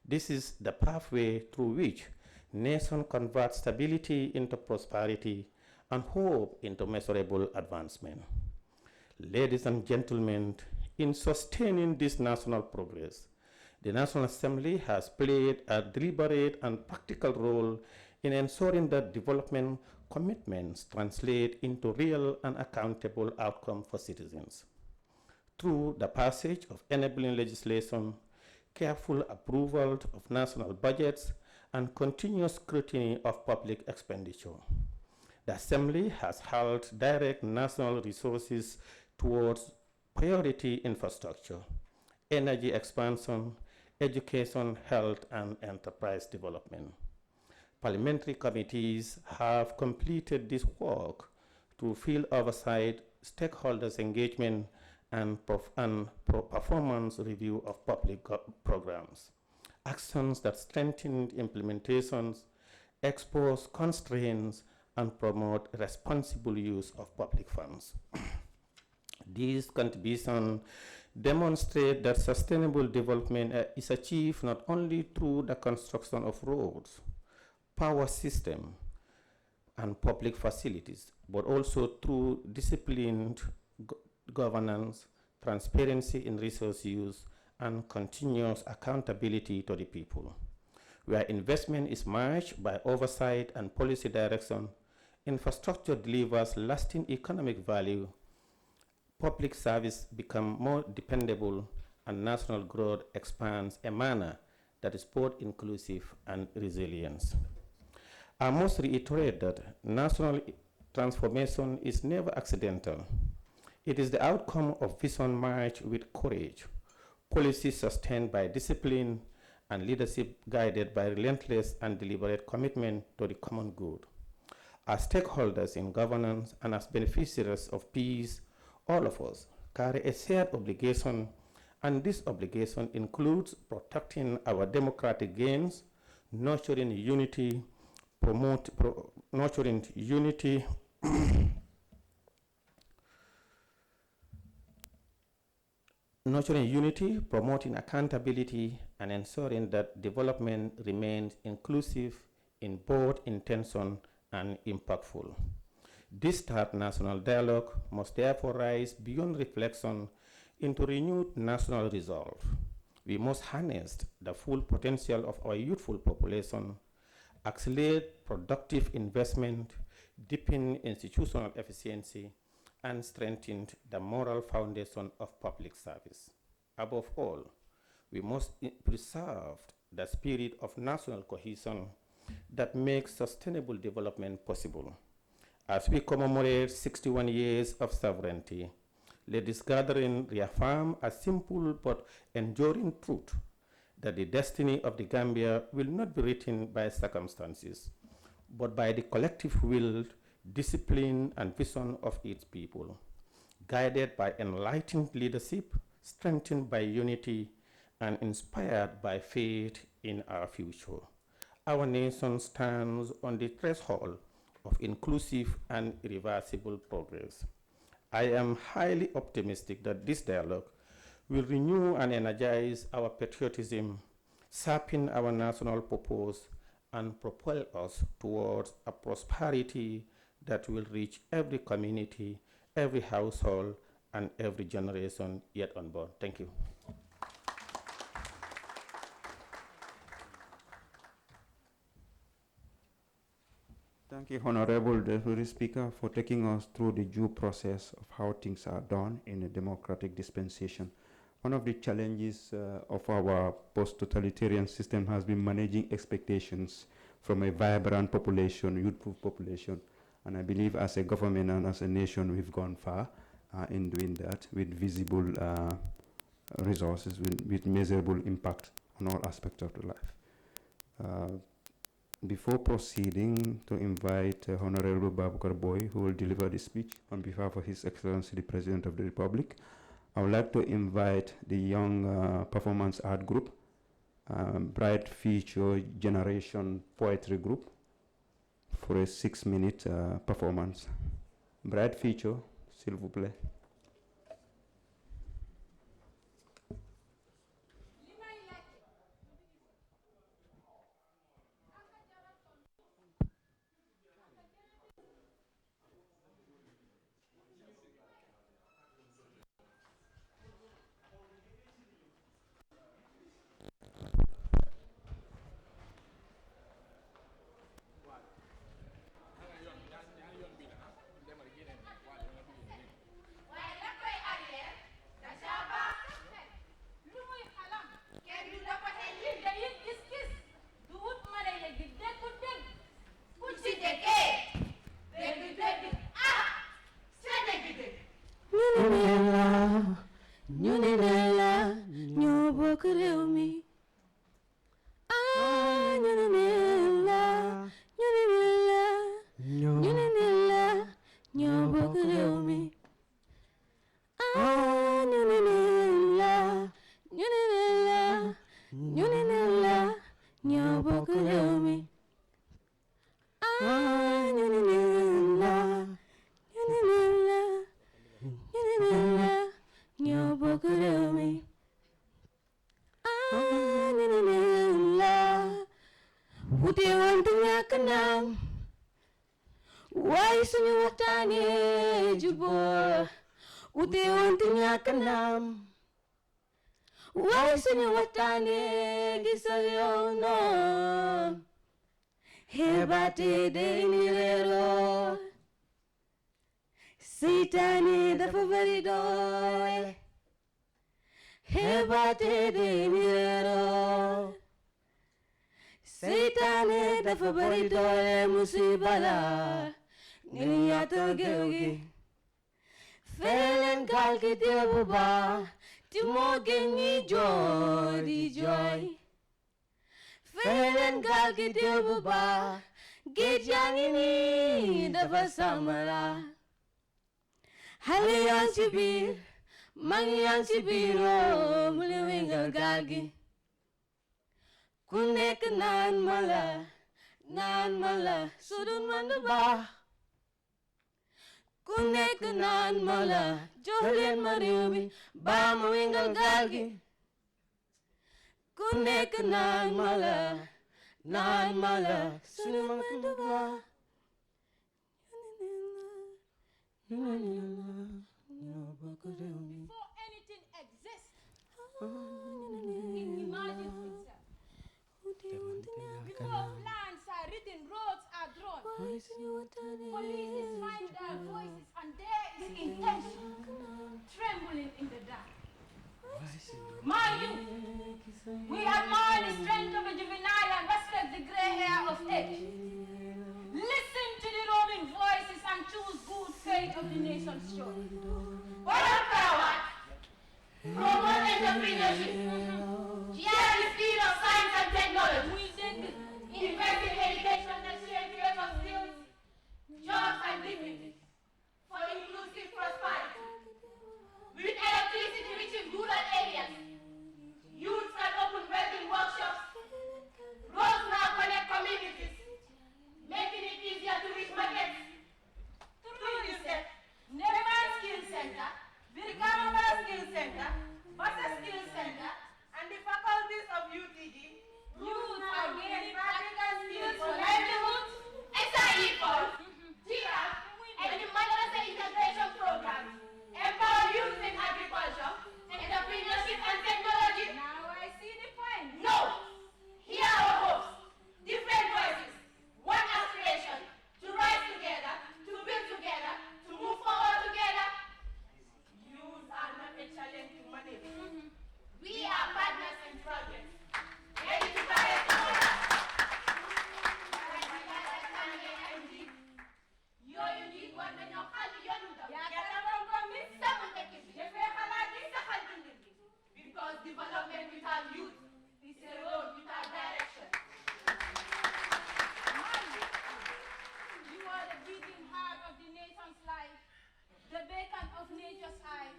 S7: This is the pathway through which nation converts stability into prosperity and hope into measurable advancement. Ladies and gentlemen, in sustaining this national progress, the National Assembly has played a deliberate and practical role in ensuring that development commitments translate into real and accountable outcomes for citizens. Through the passage of enabling legislation, careful approval of national budgets, and continuous scrutiny of public expenditure, the Assembly has held direct national resources towards priority infrastructure, energy expansion, education, health, and enterprise development. Parliamentary committees have completed this work through field oversight, stakeholders engagement, and performance review of public programs. Actions that strengthen implementations, expose constraints, and promote responsible use of public funds. These contributions demonstrate that sustainable development is achieved not only through the construction of roads, power system, and public facilities, but also through disciplined governance, transparency in resource use, and continuous accountability to the people. Where investment is matched by oversight and policy direction, infrastructure delivers lasting economic value, public service becomes more dependable, and national growth expands a manner that is both inclusive and resilient. I must reiterate that national transformation is never accidental. It is the outcome of vision matched with courage, policy sustained by discipline, and leadership guided by relentless and deliberate commitment to the common good. As stakeholders in governance and as beneficiaries of peace, all of us carry a shared obligation, and this obligation includes protecting our democratic gains, nurturing unity, nurturing unity, promoting accountability, and ensuring that development remains inclusive in both intention and impactful. This third national dialogue must therefore rise beyond reflection into renewed national resolve. We must harness the full potential of our youthful population, accelerate productive investment, deepen institutional efficiency, and strengthen the moral foundation of public service. Above all, we must preserve the spirit of national cohesion that makes sustainable development possible. As we commemorate 61 years of sovereignty, let this gathering reaffirm a simple but enduring truth that the destiny of the Gambia will not be written by circumstances, but by the collective will, discipline, and vision of its people, guided by enlightened leadership, strengthened by unity, and inspired by faith in our future. Our nation stands on the threshold of inclusive and irreversible progress. I am highly optimistic that this dialogue will renew and energize our patriotism, sharpen our national purpose, and propel us towards a prosperity that will reach every community, every household, and every generation yet unborn. Thank you.
S1: Thank you, Honorable Deputy Speaker, for taking us through the due process of how things are done in a democratic dispensation. One of the challenges of our post-totalitarian system has been managing expectations from a vibrant population, youthful population. And I believe as a government and as a nation, we've gone far in doing that with visible resources, with measurable impact on all aspects of the life. Before proceeding to invite Honorable Babukar Boy, who will deliver the speech on behalf of His Excellency the President of the Republic, I would like to invite the young performance art group, Bright Future Generation Poetry Group, for a 6-minute performance. Bright Future, s'il vous plaît.
S8: Hebate de mirero, Sitani da favorido. Hebate de mirero, Sitani da favorido musibala. Niniato geugi, Felen galgi debuba, Timogen ni joy di joy. Felen galgi debuba. Gejangini dafa samara Hale yang ci biir mag yang ci biiro mu le wingal gaal gi ku nekk naan mala sudun man du baax ku nekk naan ma la jox leen ma réew mi baa ma wingal gaal gi ku nekk naan ma la sunu ma tuba
S9: Before anything exists, imagine itself. Before plans are written, roads are drawn. Police find their voices and there is intention trembling in the dark. My youth, we admire the strength of a juvenile and respect the gray hair of age. Listen to the roaring voices and choose good fate of the nation's story. What up, power? Promote entrepreneurship. Share the speed of science and technology. Invest in education that creates of skills, jobs and dignity for inclusive prosperity. With electricity reaching rural areas, youth can open welding workshops. Roads now connect communities, making it easier to reach markets. Through UNICEF, Nereman Skill Center, Virgama Skill Center, Basa Skill Center, and the faculties of UTG, youth are gaining practical skills for livelihoods, SIE calls, GIRAF, and the Madrasa Integration Program. Empower youth in agriculture, entrepreneurship and technology. Now I see the point. No! Here are our hopes. Different voices. One aspiration. To rise together, to build together, to move forward together. Youth are not a challenge to manage. We are partners in progress. Ready to carry tomorrow. Yooyu njiit war nañoo xàll yoonu ndaw. Yaakaar compromis sàmm dëkk bi. Defee xalaat yi saxal dundin bi. Because development without youth is a road without direction. You are the beating heart of the nation's life, the beacon of nature's eye.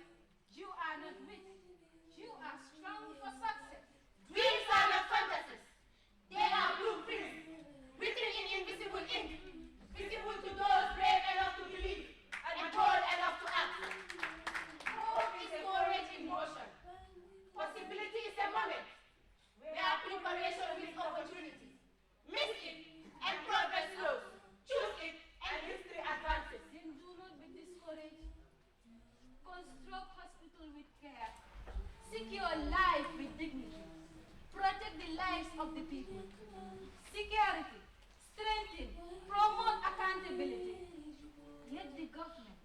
S9: You are not weak. You are strong for success. Dreams are not fantasies. They are blueprints, written in invisible ink. Visible to those brave enough to believe and bold enough to act. Hope is courage in motion. Possibility is a moment where preparation meets opportunity. Miss it and progress flows. Choose it and history advances. Then do not be discouraged. Construct hospital with care. Secure life with dignity. Protect the lives of the people. Security. Strengthen, promote accountability. Let the government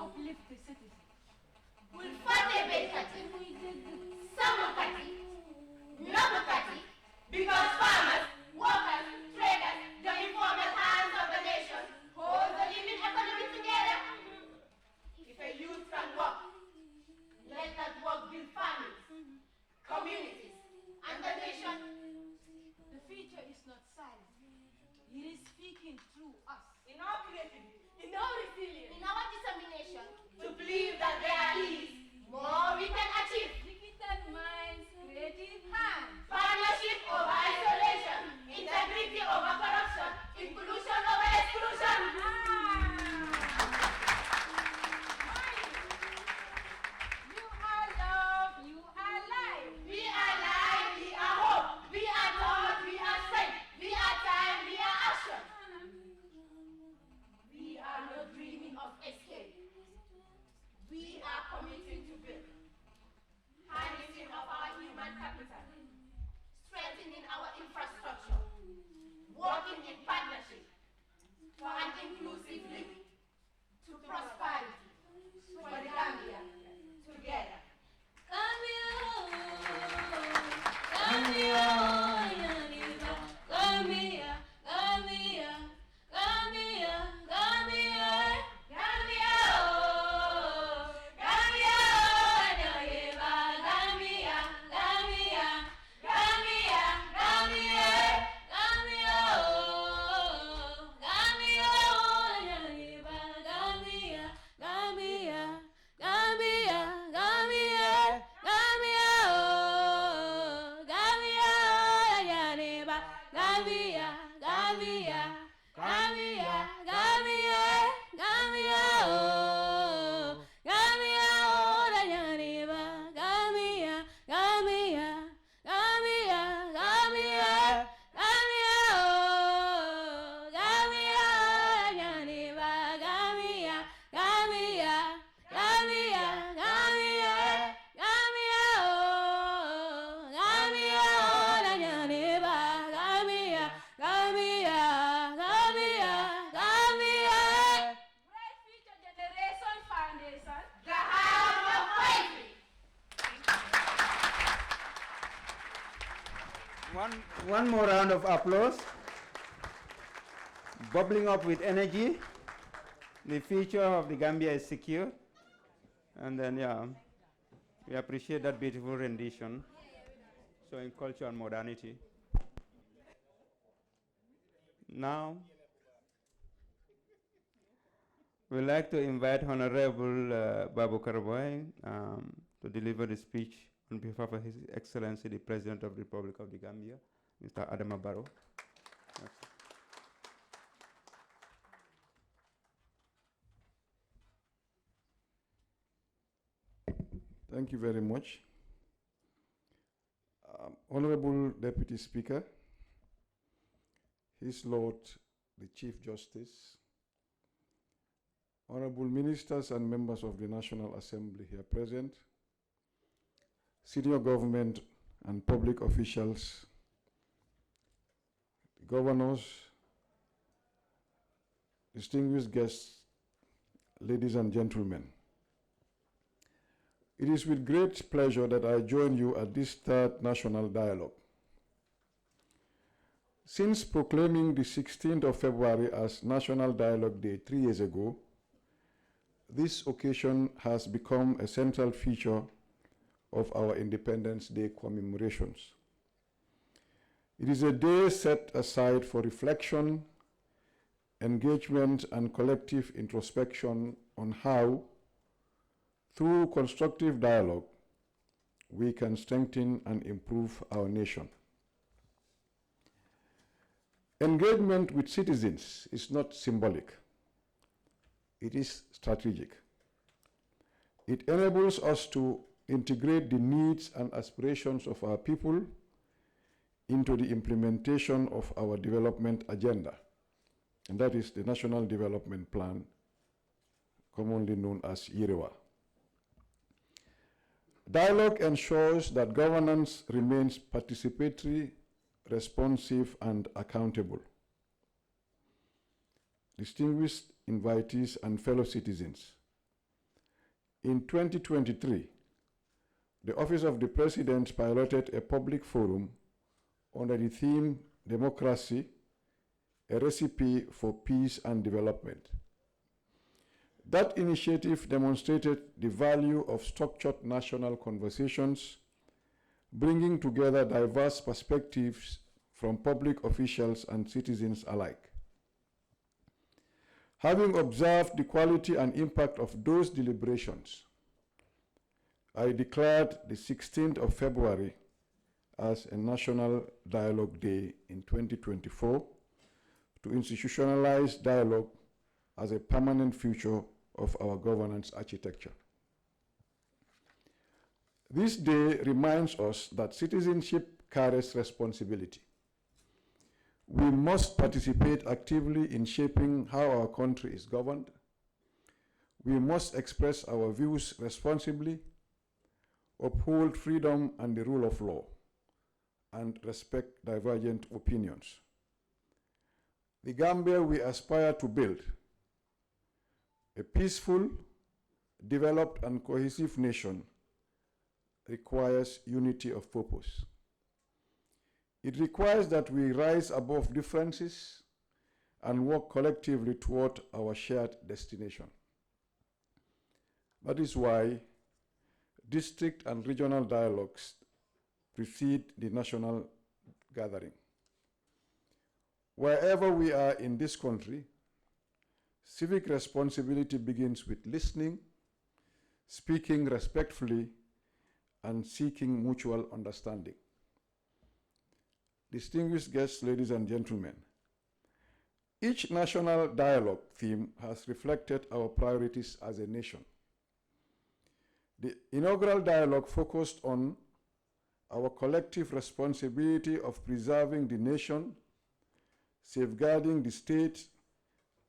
S9: uplift the citizen. We'll fight a Bekati, Samukati, Nobukati, because farmers, workers, traders, the informal hands of the nation hold the living economy together. If a youth can work, let that work build families, communities, and the nation. The future is not silent. It is speaking through us. In our creativity, in our resilience, in our determination to believe that there is more we can achieve. Digital minds, creative hands. Partnership over isolation. Integrity over corruption. Inclusion over exclusion. You are love, you are life. We are life, we are hope. We are thought, we are strength. We are time, we are action. We are not dreaming of escape. We are committing to build. Harnessing of our human capital. Strengthening our infrastructure. Working in partnership for an inclusive link to prosperity for the Gambia together. Gambia, Gambia, Gambia, Gambia, Gambia, Gambia, Gambia, Gambia, Gambia, Gambia, Gambia, Gambia, Gambia, Gambia, Gambia, Gambia, Gambia,
S1: One more round of applause. Bubbling up with energy. The future of the Gambia is secure. And then, yeah, we appreciate that beautiful rendition, showing culture and modernity. Now, we'd like to invite Honorable Babukar Boy to deliver the speech on behalf of His Excellency, the President of the Republic of the Gambia, Mr. Adama Barrow.
S5: Thank you very much. Honorable Deputy Speaker, His Lord, the Chief Justice, Honorable Ministers and members of the National Assembly here present, senior government and public officials, governors, distinguished guests, ladies and gentlemen. It is with great pleasure that I join you at this third national dialogue. Since proclaiming the 16th of February as National Dialogue Day 3 years ago, this occasion has become a central feature of our Independence Day commemorations. It is a day set aside for reflection, engagement, and collective introspection on how, through constructive dialogue, we can strengthen and improve our nation. Engagement with citizens is not symbolic. It is strategic. It enables us to integrate the needs and aspirations of our people into the implementation of our development agenda, and that is the National Development Plan, commonly known as YIREWA. Dialogue ensures that governance remains participatory, responsive, and accountable. Distinguished invitees and fellow citizens, in 2023, the Office of the President piloted a public forum under the theme Democracy, a Recipe for Peace and Development. That initiative demonstrated the value of structured national conversations, bringing together diverse perspectives from public officials and citizens alike. Having observed the quality and impact of those deliberations, I declared the 16th of February as a National Dialogue Day in 2024 to institutionalize dialogue as a permanent feature of our governance architecture. This day reminds us that citizenship carries responsibility. We must participate actively in shaping how our country is governed. We must express our views responsibly, uphold freedom and the rule of law, and respect divergent opinions. The Gambia we aspire to build, a peaceful, developed, and cohesive nation, requires unity of purpose. It requires that we rise above differences and work collectively toward our shared destination. That is why district and regional dialogues precede the national gathering. Wherever we are in this country, civic responsibility begins with listening, speaking respectfully, and seeking mutual understanding. Distinguished guests, ladies and gentlemen, each national dialogue theme has reflected our priorities as a nation. The inaugural dialogue focused on our collective responsibility of preserving the nation, safeguarding the state,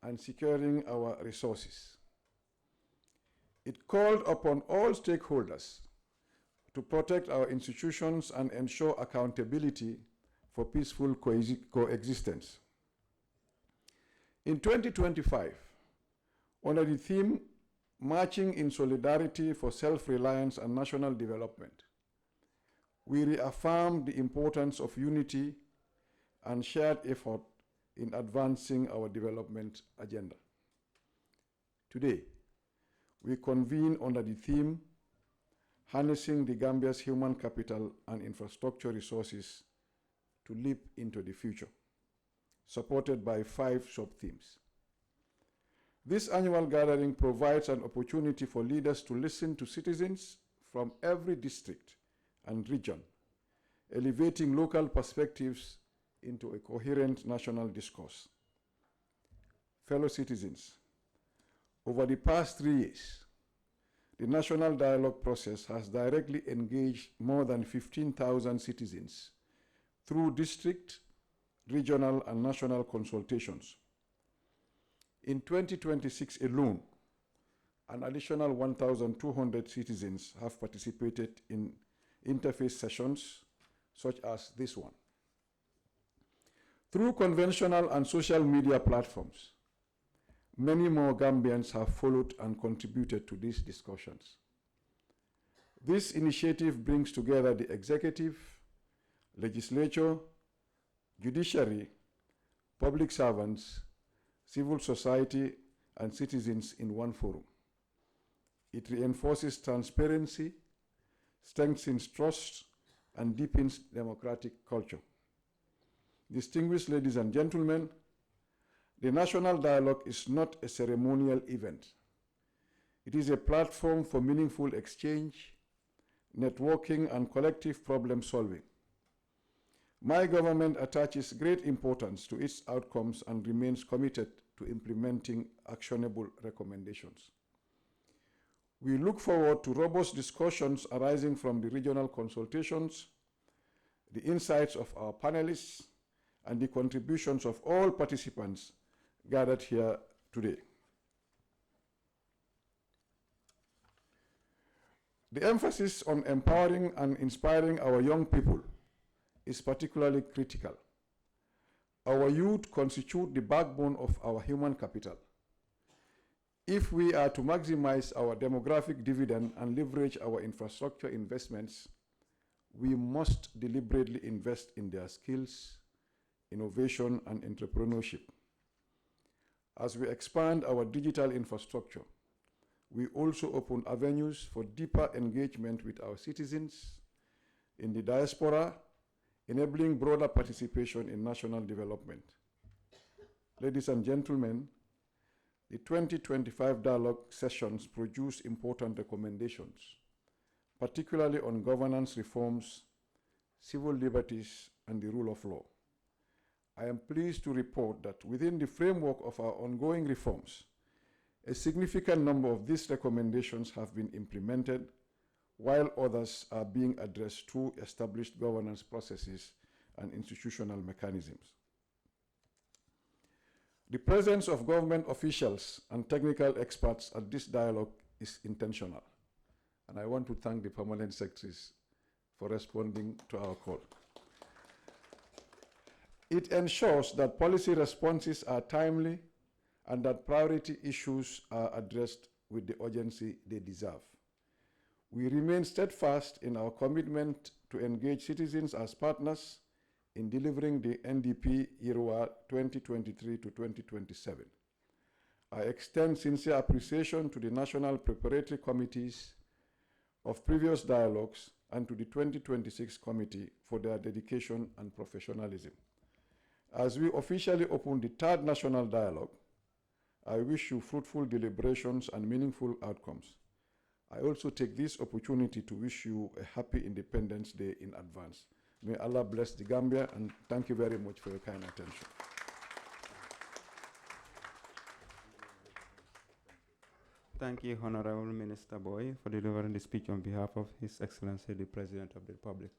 S5: and securing our resources. It called upon all stakeholders to protect our institutions and ensure accountability for peaceful coexistence. In 2025, under the theme Marching in Solidarity for Self-Reliance and National Development, we reaffirm the importance of unity and shared effort in advancing our development agenda. Today, we convene under the theme, Harnessing the Gambia's Human Capital and Infrastructure Resources to Leap into the Future, supported by 5 sub-themes. This annual gathering provides an opportunity for leaders to listen to citizens from every district and region, elevating local perspectives into a coherent national discourse. Fellow citizens, over the past 3 years, the National Dialogue process has directly engaged more than 15,000 citizens through district, regional, and national consultations. In 2026 alone, an additional 1,200 citizens have participated in interface sessions such as this one. Through conventional and social media platforms, many more Gambians have followed and contributed to these discussions. This initiative brings together the executive, legislature, judiciary, public servants, civil society, and citizens in one forum. It reinforces transparency, strengthens trust, and deepens democratic culture. Distinguished ladies and gentlemen, the National Dialogue is not a ceremonial event. It is a platform for meaningful exchange, networking, and collective problem solving. My government attaches great importance to its outcomes and remains committed to implementing actionable recommendations. We look forward to robust discussions arising from the regional consultations, the insights of our panelists, and the contributions of all participants gathered here today. The emphasis on empowering and inspiring our young people is particularly critical. Our youth constitute the backbone of our human capital. If we are to maximize our demographic dividend and leverage our infrastructure investments, we must deliberately invest in their skills, innovation, and entrepreneurship. As we expand our digital infrastructure, we also open avenues for deeper engagement with our citizens in the diaspora, enabling broader participation in national development. Ladies and gentlemen, the 2025 dialogue sessions produce important recommendations, particularly on governance reforms, civil liberties, and the rule of law. I am pleased to report that within the framework of our ongoing reforms, a significant number of these recommendations have been implemented, while others are being addressed through established governance processes and institutional mechanisms. The presence of government officials and technical experts at this dialogue is intentional, and I want to thank the permanent secretaries for responding to our call. It ensures that policy responses are timely and that priority issues are addressed with the urgency they deserve. We remain steadfast in our commitment to engage citizens as partners in delivering the NDP IRWA 2023 to 2027. I extend sincere appreciation to the National Preparatory Committees of previous dialogues and to the 2026 committee for their dedication and professionalism. As we officially open the 3rd National Dialogue, I wish you fruitful deliberations and meaningful outcomes. I also take this opportunity to wish you a happy Independence Day in advance. May Allah bless the Gambia, and thank you very much for your kind attention.
S1: Thank you, Honorable Minister Boy, for delivering the speech on behalf of His Excellency, the President of the Republic.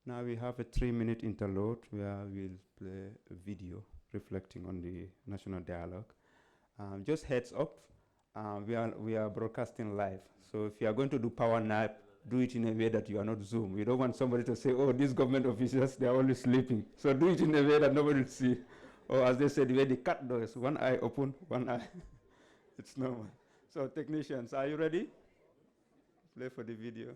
S1: Now we have a 3-minute interlude where we'll play a video reflecting on the National Dialogue. Just heads up, we are broadcasting live. So if you are going to do power nap, do it in a way that you are not Zoom. We don't want somebody to say, oh, these government officials, they are only sleeping. So do it in a way that nobody will see. Or as they say, the way the cat does, one eye open, one eye. It's normal. So technicians, are you ready? Play for the video.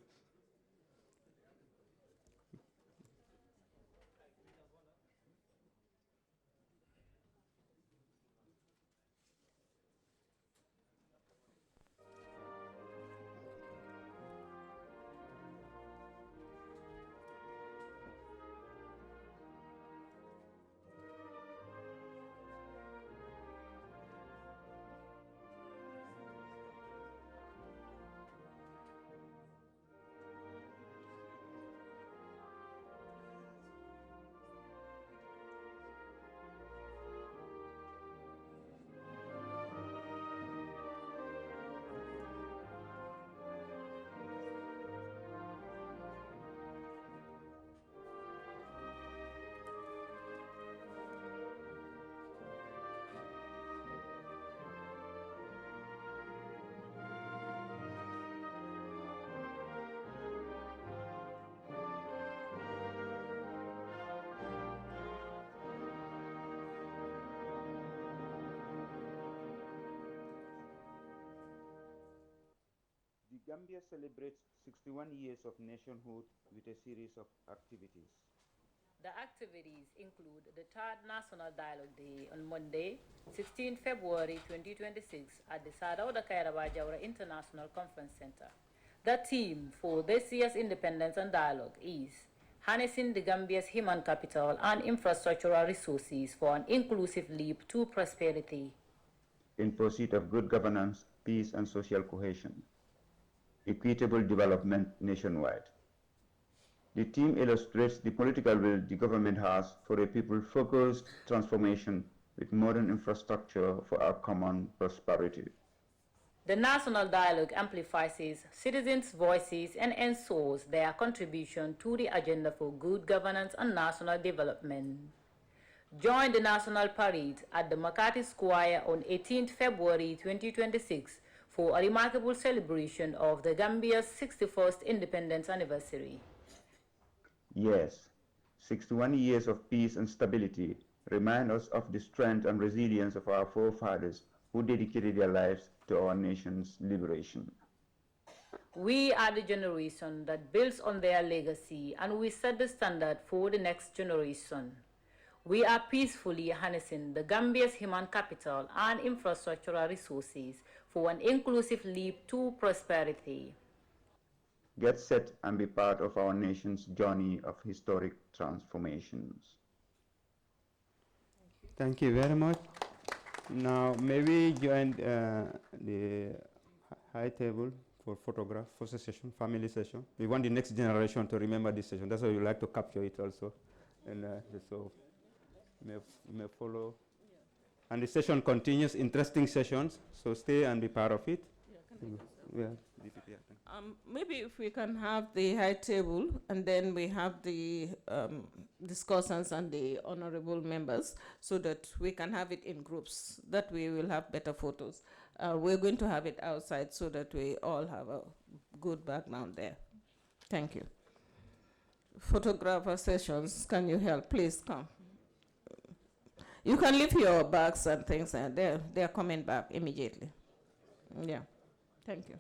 S1: Gambia celebrates 61 years of nationhood with a series of activities.
S10: The activities include the third National Dialogue Day on Monday, 16 February 2026 at the Sadauda Kairaba Jawara International Conference Center. The theme for this year's Independence and Dialogue is harnessing the Gambia's human capital and infrastructural resources for an inclusive leap to prosperity.
S1: In pursuit of good governance, peace and social cohesion, equitable development nationwide. The theme illustrates the political will the government has for a people-focused transformation with modern infrastructure for our common prosperity.
S10: The National Dialogue amplifies citizens' voices and ensures their contribution to the agenda for good governance and national development. Join the National Parade at the Makati Square on 18th February 2026 for a remarkable celebration of the Gambia's 61st independence anniversary.
S1: Yes, 61 years of peace and stability remind us of the strength and resilience of our forefathers who dedicated their lives to our nation's liberation.
S10: We are the generation that builds on their legacy, and we set the standard for the next generation. We are peacefully harnessing the Gambia's human capital and infrastructural resources for an inclusive leap to prosperity.
S1: Get set and be part of our nation's journey of historic transformations.
S11: Thank you very much. Now, may we join the high table for photograph, photo session, family session. We want the next generation to remember this session. That's why we like to capture it also. And so you may follow. And the session continues, interesting sessions, so stay and be part of it.
S2: Maybe if we can have the high table and then we have the discussants and the honorable members so that we can have it in groups. That way we'll have better photos. We're going to have it outside so that we all have a good background there. Thank you. Photographer sessions, can you help? Please come. You can leave your bags and things and they're coming back immediately. Yeah, thank you.